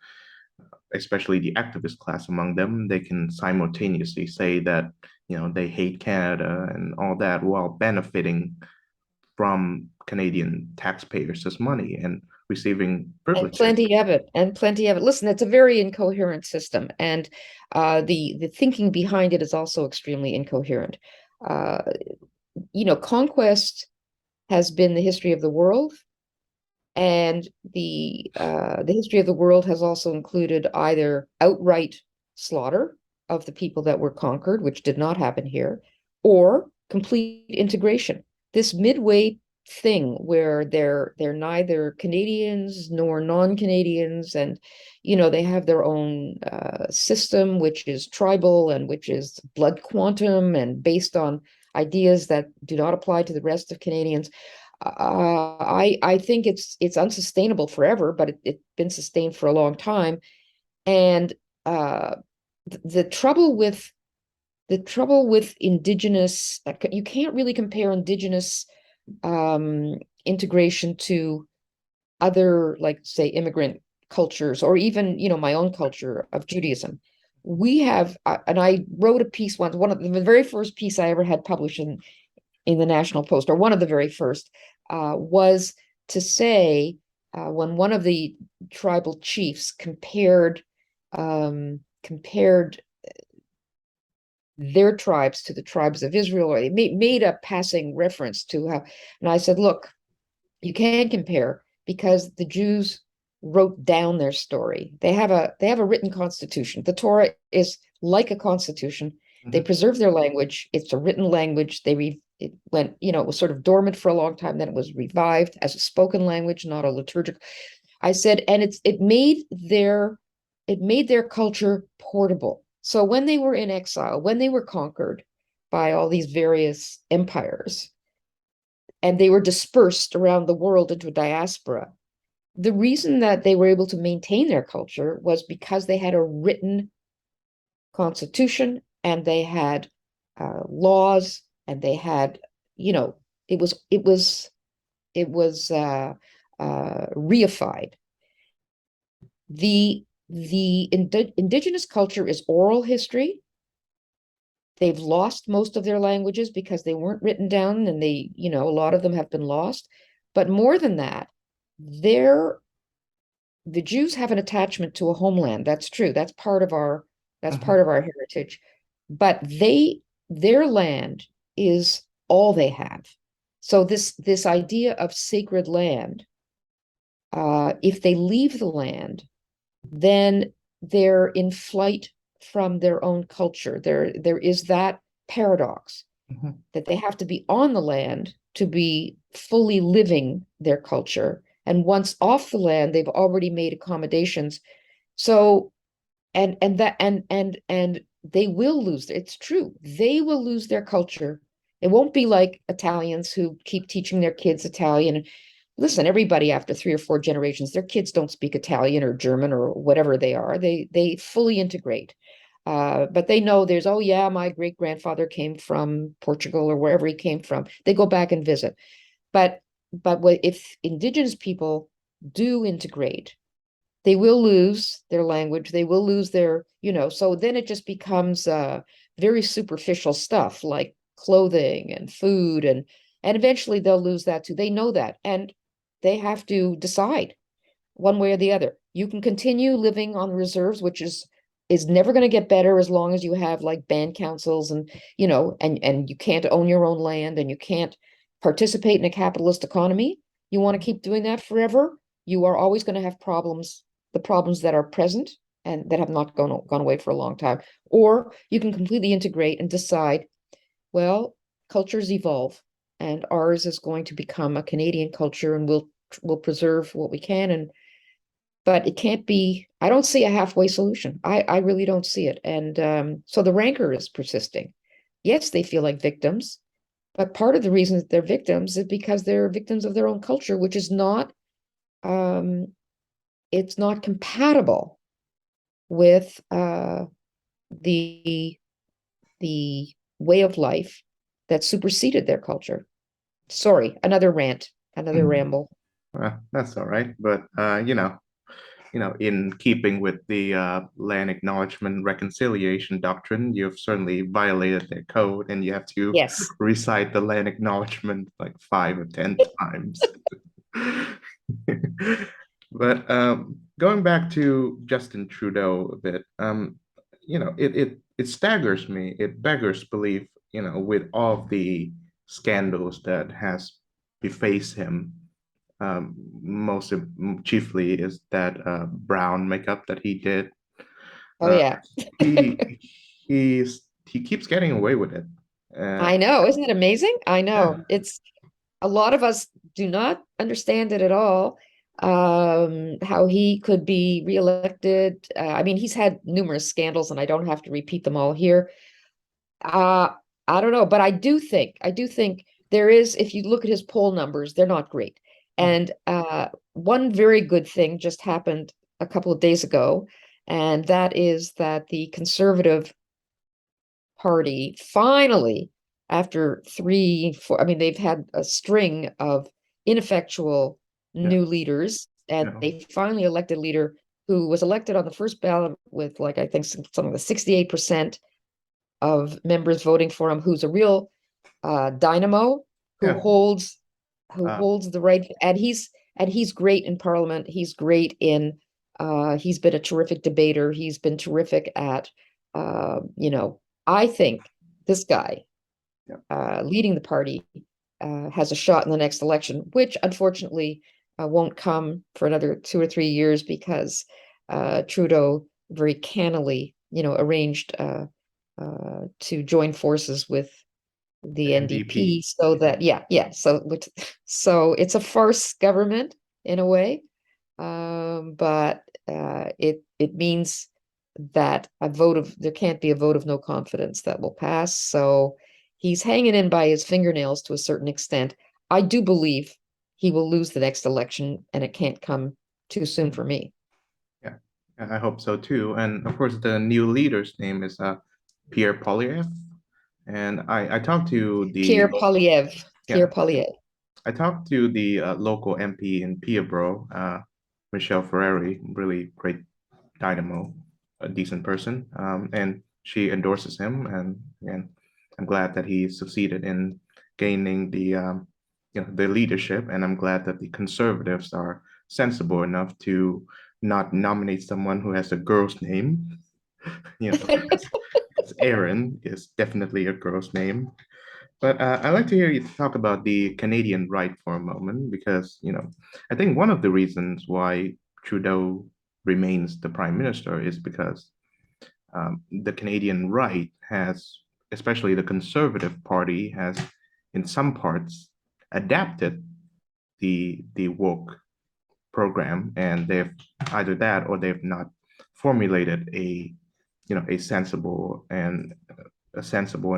especially the activist class among them, they can simultaneously say that they hate Canada and all that while benefiting from Canadian taxpayers' money and receiving And privileges. plenty of it, and plenty of it. Listen, it's a very incoherent system, and the thinking behind it is also extremely incoherent. Uh, Conquest has been the history of the world, and the history of the world has also included either outright slaughter of the people that were conquered, which did not happen here, or complete integration. This midway thing where they're neither Canadians nor non-Canadians, and they have their own system, which is tribal and which is blood quantum and based on ideas that do not apply to the rest of Canadians. I think it's unsustainable forever, but it's been sustained for a long time. And uh, the trouble with Indigenous, you can't really compare Indigenous integration to other, like, say, immigrant cultures, or even my own culture of Judaism. We have, and I wrote a piece once, one of the very first piece I ever had published in the National Post, or one of the very first, was to say, when one of the tribal chiefs compared their tribes to the tribes of Israel, or they made a passing reference to how, and I said, look, you can't compare, because the Jews wrote down their story. They have a written constitution. The Torah is like a constitution. They preserve their language. It's a written language. It went, it was sort of dormant for a long time. Then it was revived as a spoken language, not a liturgical. I said, and it made their culture portable. So when they were in exile, when they were conquered by all these various empires, and they were dispersed around the world into a diaspora, the reason that they were able to maintain their culture was because they had a written constitution, and they had laws, and they had, you know, it was reified. The indigenous culture is oral history. They've lost most of their languages because they weren't written down, and a lot of them have been lost. But more than that, they're the Jews have an attachment to a homeland. That's true. That's Mhm. part of our heritage. But their land is all they have. So this idea of sacred land, if they leave the land, then they're in flight from their own culture. There is that paradox Mhm. that they have to be on the land to be fully living their culture. And once off the land, they've already made accommodations. So, and they will lose, it's true, they will lose their culture. It won't be like Italians who keep teaching their kids Italian. Listen, everybody after 3 or 4 generations, their kids don't speak Italian or German or whatever they are. They fully integrate. But they know there's, oh yeah, my great grandfather came from Portugal or wherever he came from. They go back and visit. But if indigenous people do integrate, they will lose their language. They will lose so then it just becomes very superficial stuff like clothing and food, and eventually they'll lose that too. They know that, and they have to decide one way or the other. You can continue living on reserves, which is never going to get better as long as you have like band councils, and you can't own your own land, and you can't participate in a capitalist economy. You want to keep doing that forever, you are always going to have problems, the problems that are present and that have not gone away for a long time. Or you can completely integrate and decide, well, cultures evolve, and ours is going to become a Canadian culture, and we'll preserve what we can. And but it can't be, I don't see a halfway solution. I really don't see it. And so the rancor is persisting. Yes, they feel like victims, but part of the reason that they're victims is because they're victims of their own culture, which is not um it's not compatible with the the way of life that superseded their culture. Sorry, another rant, another Mhm. ramble. Well, that's all right. But in keeping with the land acknowledgement reconciliation doctrine, you've certainly violated their code, and you have to Yes. recite the land acknowledgement like 5 or 10 times. But going back to Justin Trudeau a bit, it staggers me. It beggars belief, with all of the scandals that has defaced him. Most chiefly is that brown makeup that he did. Oh Uh, yeah. he keeps getting away with it. Uh, I know, isn't it amazing? I yeah, know. It's a lot of us do not understand it at all. How he could be reelected. I mean, he's had numerous scandals, and I don't have to repeat them all here. Uh, I don't know, but I do think there is, if you look at his poll numbers, they're not great. And one very good thing just happened a couple of days ago, and that is that the Conservative Party finally, after 3, 4, I mean, they've had a string of ineffectual yeah, new leaders, and yeah, they finally elected a leader who was elected on the first ballot with, like, I think something like 68% of members voting for him, who's a real dynamo, who yeah. holds Uh, the right, and he's great in Parliament. He's great in he's been a terrific debater. He's been terrific at you know, I think this guy yeah. leading the party has a shot in the next election, which unfortunately won't come for another 2 or 3 years because Trudeau very cannily, arranged to join forces with The the NDP. NDP, so that, yeah, so it's a farce government in a way, but it means that there can't be a vote of no confidence that will pass. So he's hanging in by his fingernails to a certain extent. I do believe he will lose the next election, and it can't come too soon for me. Yeah, I hope so too. And of course, the new leader's name is Pierre Poilievre. And I talked to Pierre Poilievre. yeah, Pierre Poilievre. I talked to the local MP in Peterborough, Michelle Ferreri, really great dynamo, a decent person, and she endorses him. And I'm glad that he succeeded in gaining the leadership. And I'm glad that the Conservatives are sensible enough to not nominate someone who has a girl's name. Because Aaron is definitely a girl's name. But I'd like to hear you talk about the Canadian right for a moment, because, I think one of the reasons why Trudeau remains the prime minister is because the Canadian right has, especially the Conservative Party, has in some parts adapted the woke program, and they've either that or they've not formulated a sensible and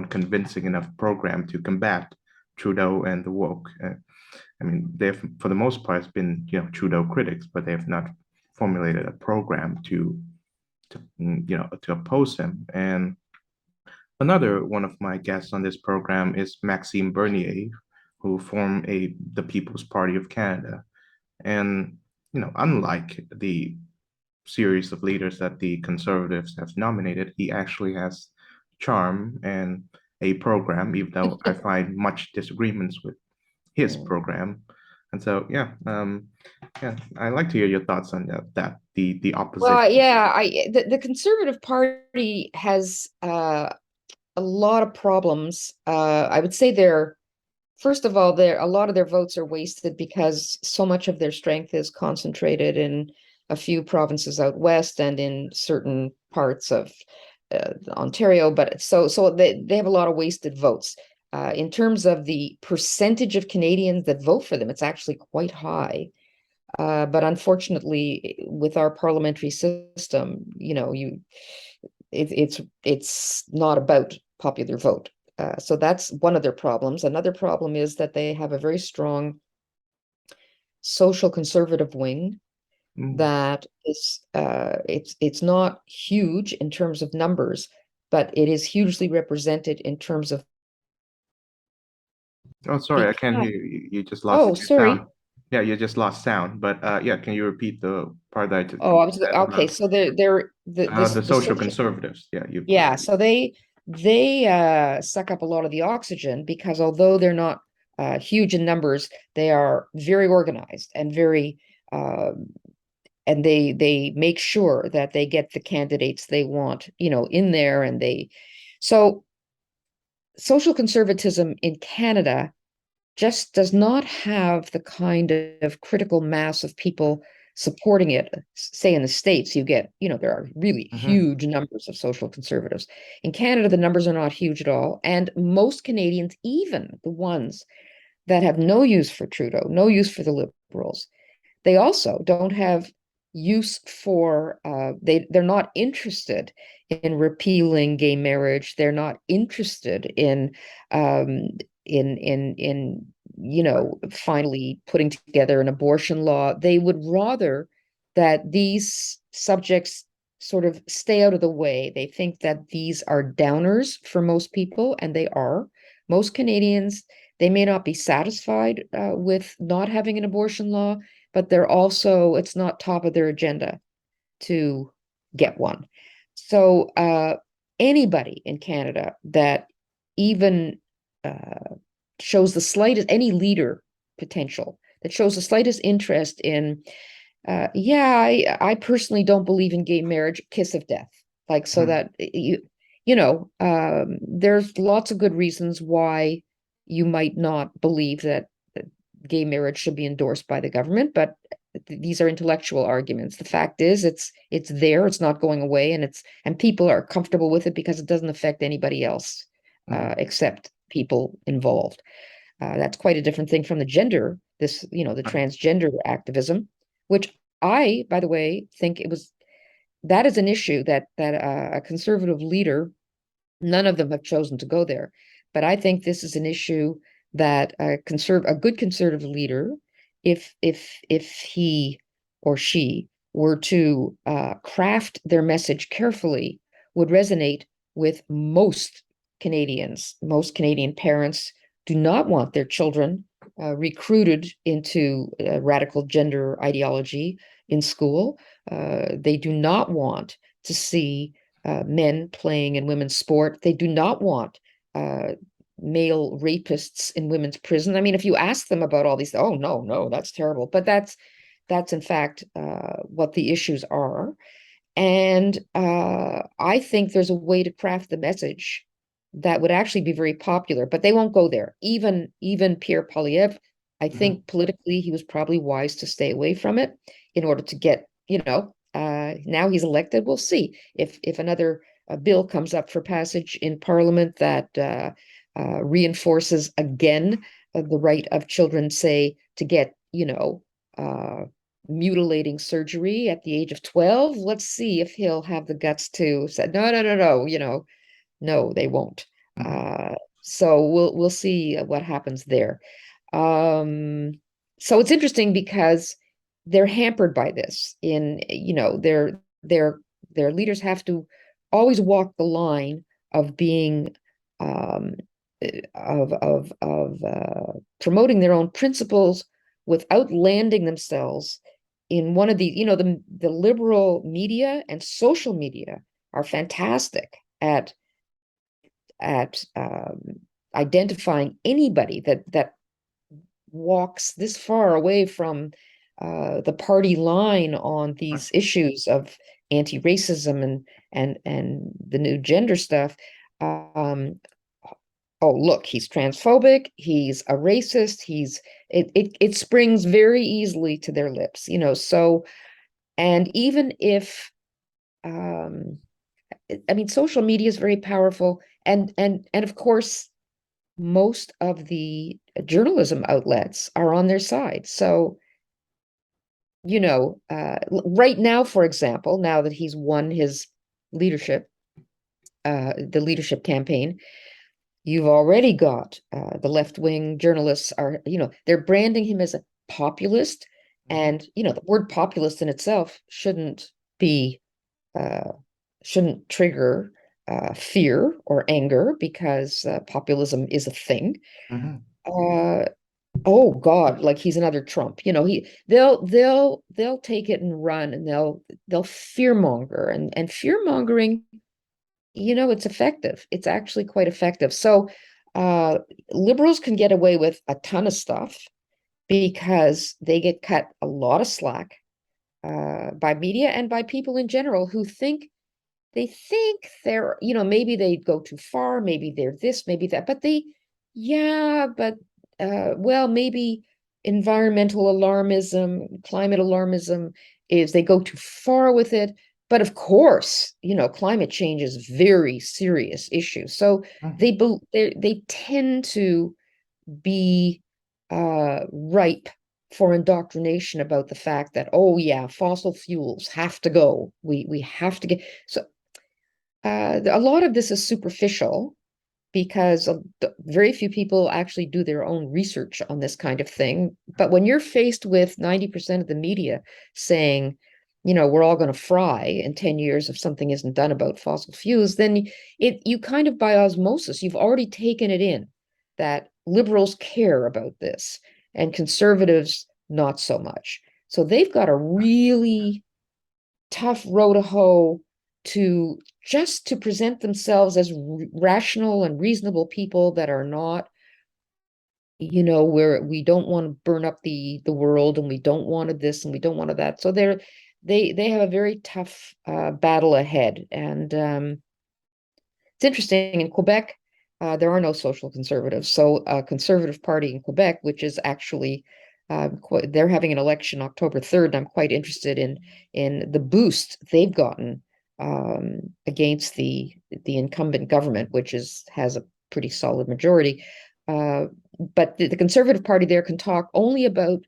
convincing enough program to combat Trudeau and the woke. I mean, they've for the most part been Trudeau critics, but they've not formulated a program to oppose him. And another one of my guests on this program is Maxime Bernier, who formed the People's Party of Canada. And unlike the series of leaders that the Conservatives have nominated, he actually has charm and a program, even though I find much disagreements with his program. And so, yeah, I'd like to hear your thoughts on the opposition. Well, yeah, the Conservative Party has a lot of problems. I would say first of all, a lot of their votes are wasted because so much of their strength is concentrated in a few provinces out west and in certain parts of Ontario. But so they have a lot of wasted votes. In terms of the percentage of Canadians that vote for them, it's actually quite high. But unfortunately, with our parliamentary system, it's not about popular vote. So that's one of their problems. Another problem is that they have a very strong social conservative wing that is it's not huge in terms of numbers, but it is hugely represented in terms of Oh, sorry, I can't hear you. You just lost oh, your sound. sorry. Yeah, you just lost sound. But yeah, can you repeat the part that Oh, you I was said okay. about So they're the the social social. conservatives? Yeah, you. Yeah, so they suck up a lot of the oxygen because although they're not huge in numbers, they are very organized and very and they make sure that they get the candidates they want, in there, and so social conservatism in Canada just does not have the kind of critical mass of people supporting it. Say in the States, you get, there are really Mhm. huge numbers of social conservatives. In Canada, the numbers are not huge at all. And most Canadians, even the ones that have no use for Trudeau, no use for the Liberals, they also don't have use for they're not interested in repealing gay marriage. They're not interested um in finally putting together an abortion law. They would rather that these subjects sort of stay out of the way. They think that these are downers for most people, and they are. Most Canadians, they may not be satisfied with not having an abortion law, but it's not top of their agenda to get one. So anybody in Canada that even shows the slightest, any leader potential that shows the slightest interest in, yeah, I personally don't believe in gay marriage, kiss of death. Like, so Mhm. that there's lots of good reasons why you might not believe that gay marriage should be endorsed by the government, but these are intellectual arguments. The fact is, it's there, it's not going away, and people are comfortable with it because it doesn't affect anybody else Mhm. except people involved. That's quite a different thing from the the Right. transgender activism, which I, by the way, think it was that is an issue that a conservative leader, none of them have chosen to go there. But I think this is an issue that a good conservative leader, if he or she were to craft their message carefully, would resonate with most Canadians. Most Canadian parents do not want their children recruited into radical gender ideology in school. They do not want to see men playing in women's sport. They do not want male rapists in women's prison. I mean, if you ask them about all these, oh no, no, that's terrible. But that's in fact what the issues are. And I think there's a way to craft the message that would actually be very popular, but they won't go there. Even Pierre Poilievre, I think politically he was probably wise to stay away from it in order to get, now he's elected. We'll see if another bill comes up for passage in Parliament that reinforces again the right of children, say, to get, mutilating surgery at the age of 12. Let's see if he'll have the guts to say, no, no, no, no, no, they won't. So we'll see what happens there. So it's interesting because they're hampered by this. Their leaders have to always walk the line of being of promoting their own principles without landing themselves in one of the liberal media and social media are fantastic at identifying anybody that walks this far away from the party line on these issues of anti-racism and the new gender stuff. Oh, look, he's transphobic, he's a racist, it springs very easily to their lips, so. And even if I mean, social media is very powerful, and of course most of the journalism outlets are on their side. So right now, for example, now that he's won his leadership, the leadership campaign, you've already got the left-wing journalists are, they're branding him as a populist. And, the word populist in itself shouldn't trigger fear or anger, because populism is a thing. Oh God, like he's another Trump. They'll take it and run, and they'll fearmonger, and fearmongering, it's effective. It's actually quite effective. So liberals can get away with a ton of stuff because they get cut a lot of slack by media and by people in general who think they're, maybe they go too far, maybe they're this, maybe that, but well, maybe environmental alarmism, climate alarmism is they go too far with it. But of course, climate change is a very serious issue. So they tend to be ripe for indoctrination about the fact that, oh yeah, fossil fuels have to go. We have to get so. A lot of this is superficial because very few people actually do their own research on this kind of thing. But when you're faced with 90% of the media saying, we're all going to fry in 10 years if something isn't done about fossil fuels, then you kind of, by osmosis, you've already taken it in that liberals care about this and conservatives not so much. So they've got a really tough row to hoe to present themselves as rational and reasonable people that are not, where we don't want to burn up the world, and we don't want this and we don't want that. So they have a very tough battle ahead. And it's interesting, in Quebec, there are no social conservatives. So a conservative party in Quebec, which is actually they're having an election October 3rd. And I'm quite interested in the boost they've gotten against the incumbent government, which has a pretty solid majority. But the Conservative Party there can talk only about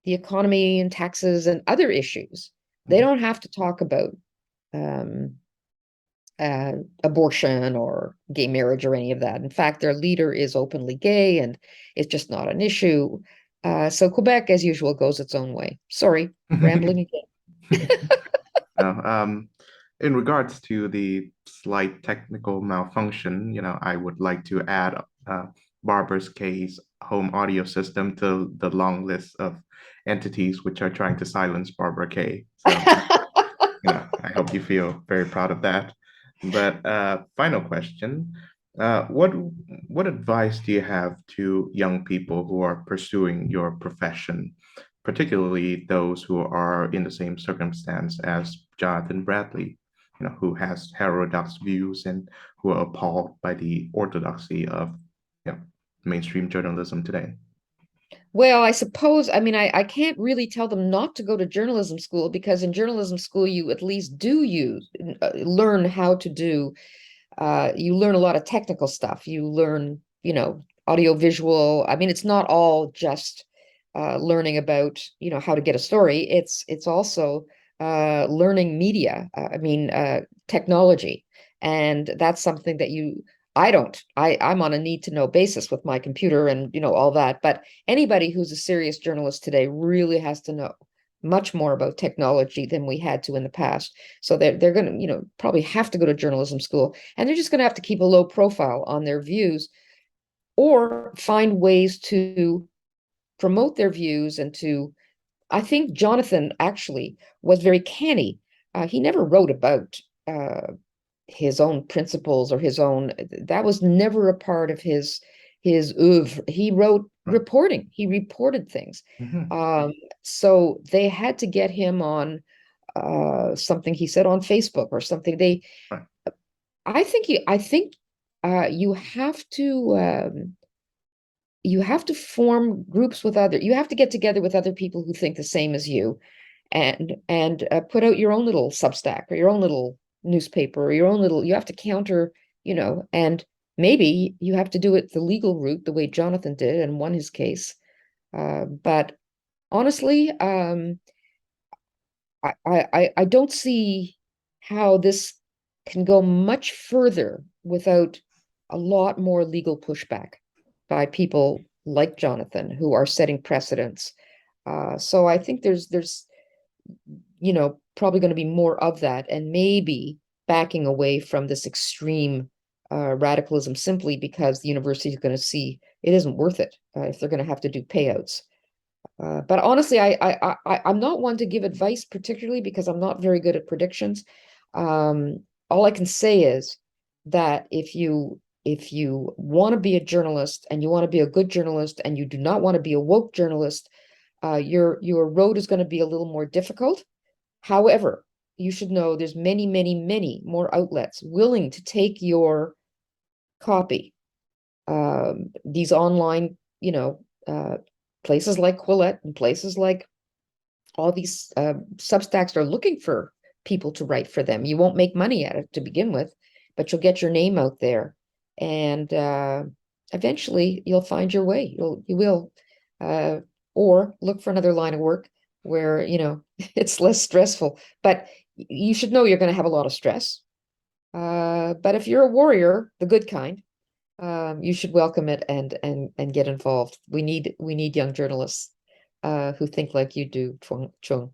the economy and taxes and other issues. They don't have to talk about um, abortion or gay marriage or any of that. In fact, their leader is openly gay and it's just not an issue. So Quebec, as usual, goes its own way. Sorry, rambling again. Now, in regards to the slight technical malfunction, I would like to add Barbara's case home audio system to the long list of entities which are trying to silence Barbara Kay. So, I hope you feel very proud of that. But final question, what advice do you have to young people who are pursuing your profession, particularly those who are in the same circumstance as Jonathan Bradley, who has heterodox views and who are appalled by the orthodoxy of, mainstream journalism today? Well, I suppose, I mean, I can't really tell them not to go to journalism school because in journalism school, you at least do learn how to do, you learn a lot of technical stuff. You learn, audio visual. I mean, it's not all just learning about, how to get a story. It's also learning media, technology. And that's something that I'm on a need to know basis with my computer and, all that. But anybody who's a serious journalist today really has to know much more about technology than we had to in the past. So they're going to, probably have to go to journalism school, and they're just going to have to keep a low profile on their views or find ways to promote their views and to, I think Jonathan actually was very canny. He never wrote about his own principles or that was never a part of his oeuvre. He wrote reporting. He reported things. Mhm. So they had to get him on something he said on Facebook or something. Right. I think you have to form groups with you have to get together with other people who think the same as you, and put out your own little Substack or your own little newspaper or your own little. You have to counter, and maybe you have to do it the legal route, the way Jonathan did and won his case. But honestly, I don't see how this can go much further without a lot more legal pushback by people like Jonathan who are setting precedents. So I think there's probably going to be more of that, and maybe backing away from this extreme radicalism simply because the university is going to see it isn't worth it if they're going to have to do payouts. But honestly, I'm not one to give advice particularly because I'm not very good at predictions. All I can say is that if you want to be a journalist and you want to be a good journalist and you do not want to be a woke journalist, your road is going to be a little more difficult. However, you should know there's many, many, many more outlets willing to take your copy. These online, places like Quillette and places like all these Substacks are looking for people to write for them. You won't make money at it to begin with, but you'll get your name out there, and eventually you'll find your way. You will, or look for another line of work where it's less stressful. But you should know you're going to have a lot of stress. But if you're a warrior, the good kind, you should welcome it and get involved. We need young journalists who think like you do, Chung.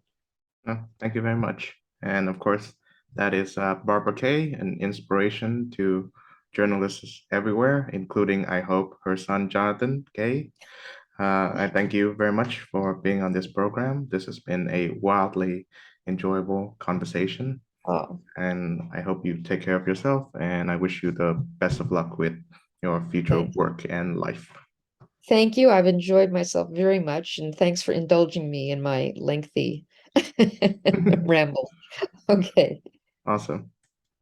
Thank you very much. And of course, that is Barbara Kay, an inspiration to journalists everywhere, including, I hope, her son, Jonathan Kay. I thank you very much for being on this program. This has been a wildly enjoyable conversation, Oh, and I hope you take care of yourself, and I wish you the best of luck with your future thank work and life. thank you. I've enjoyed myself very much, and thanks for indulging me in my lengthy ramble. Okay. Awesome.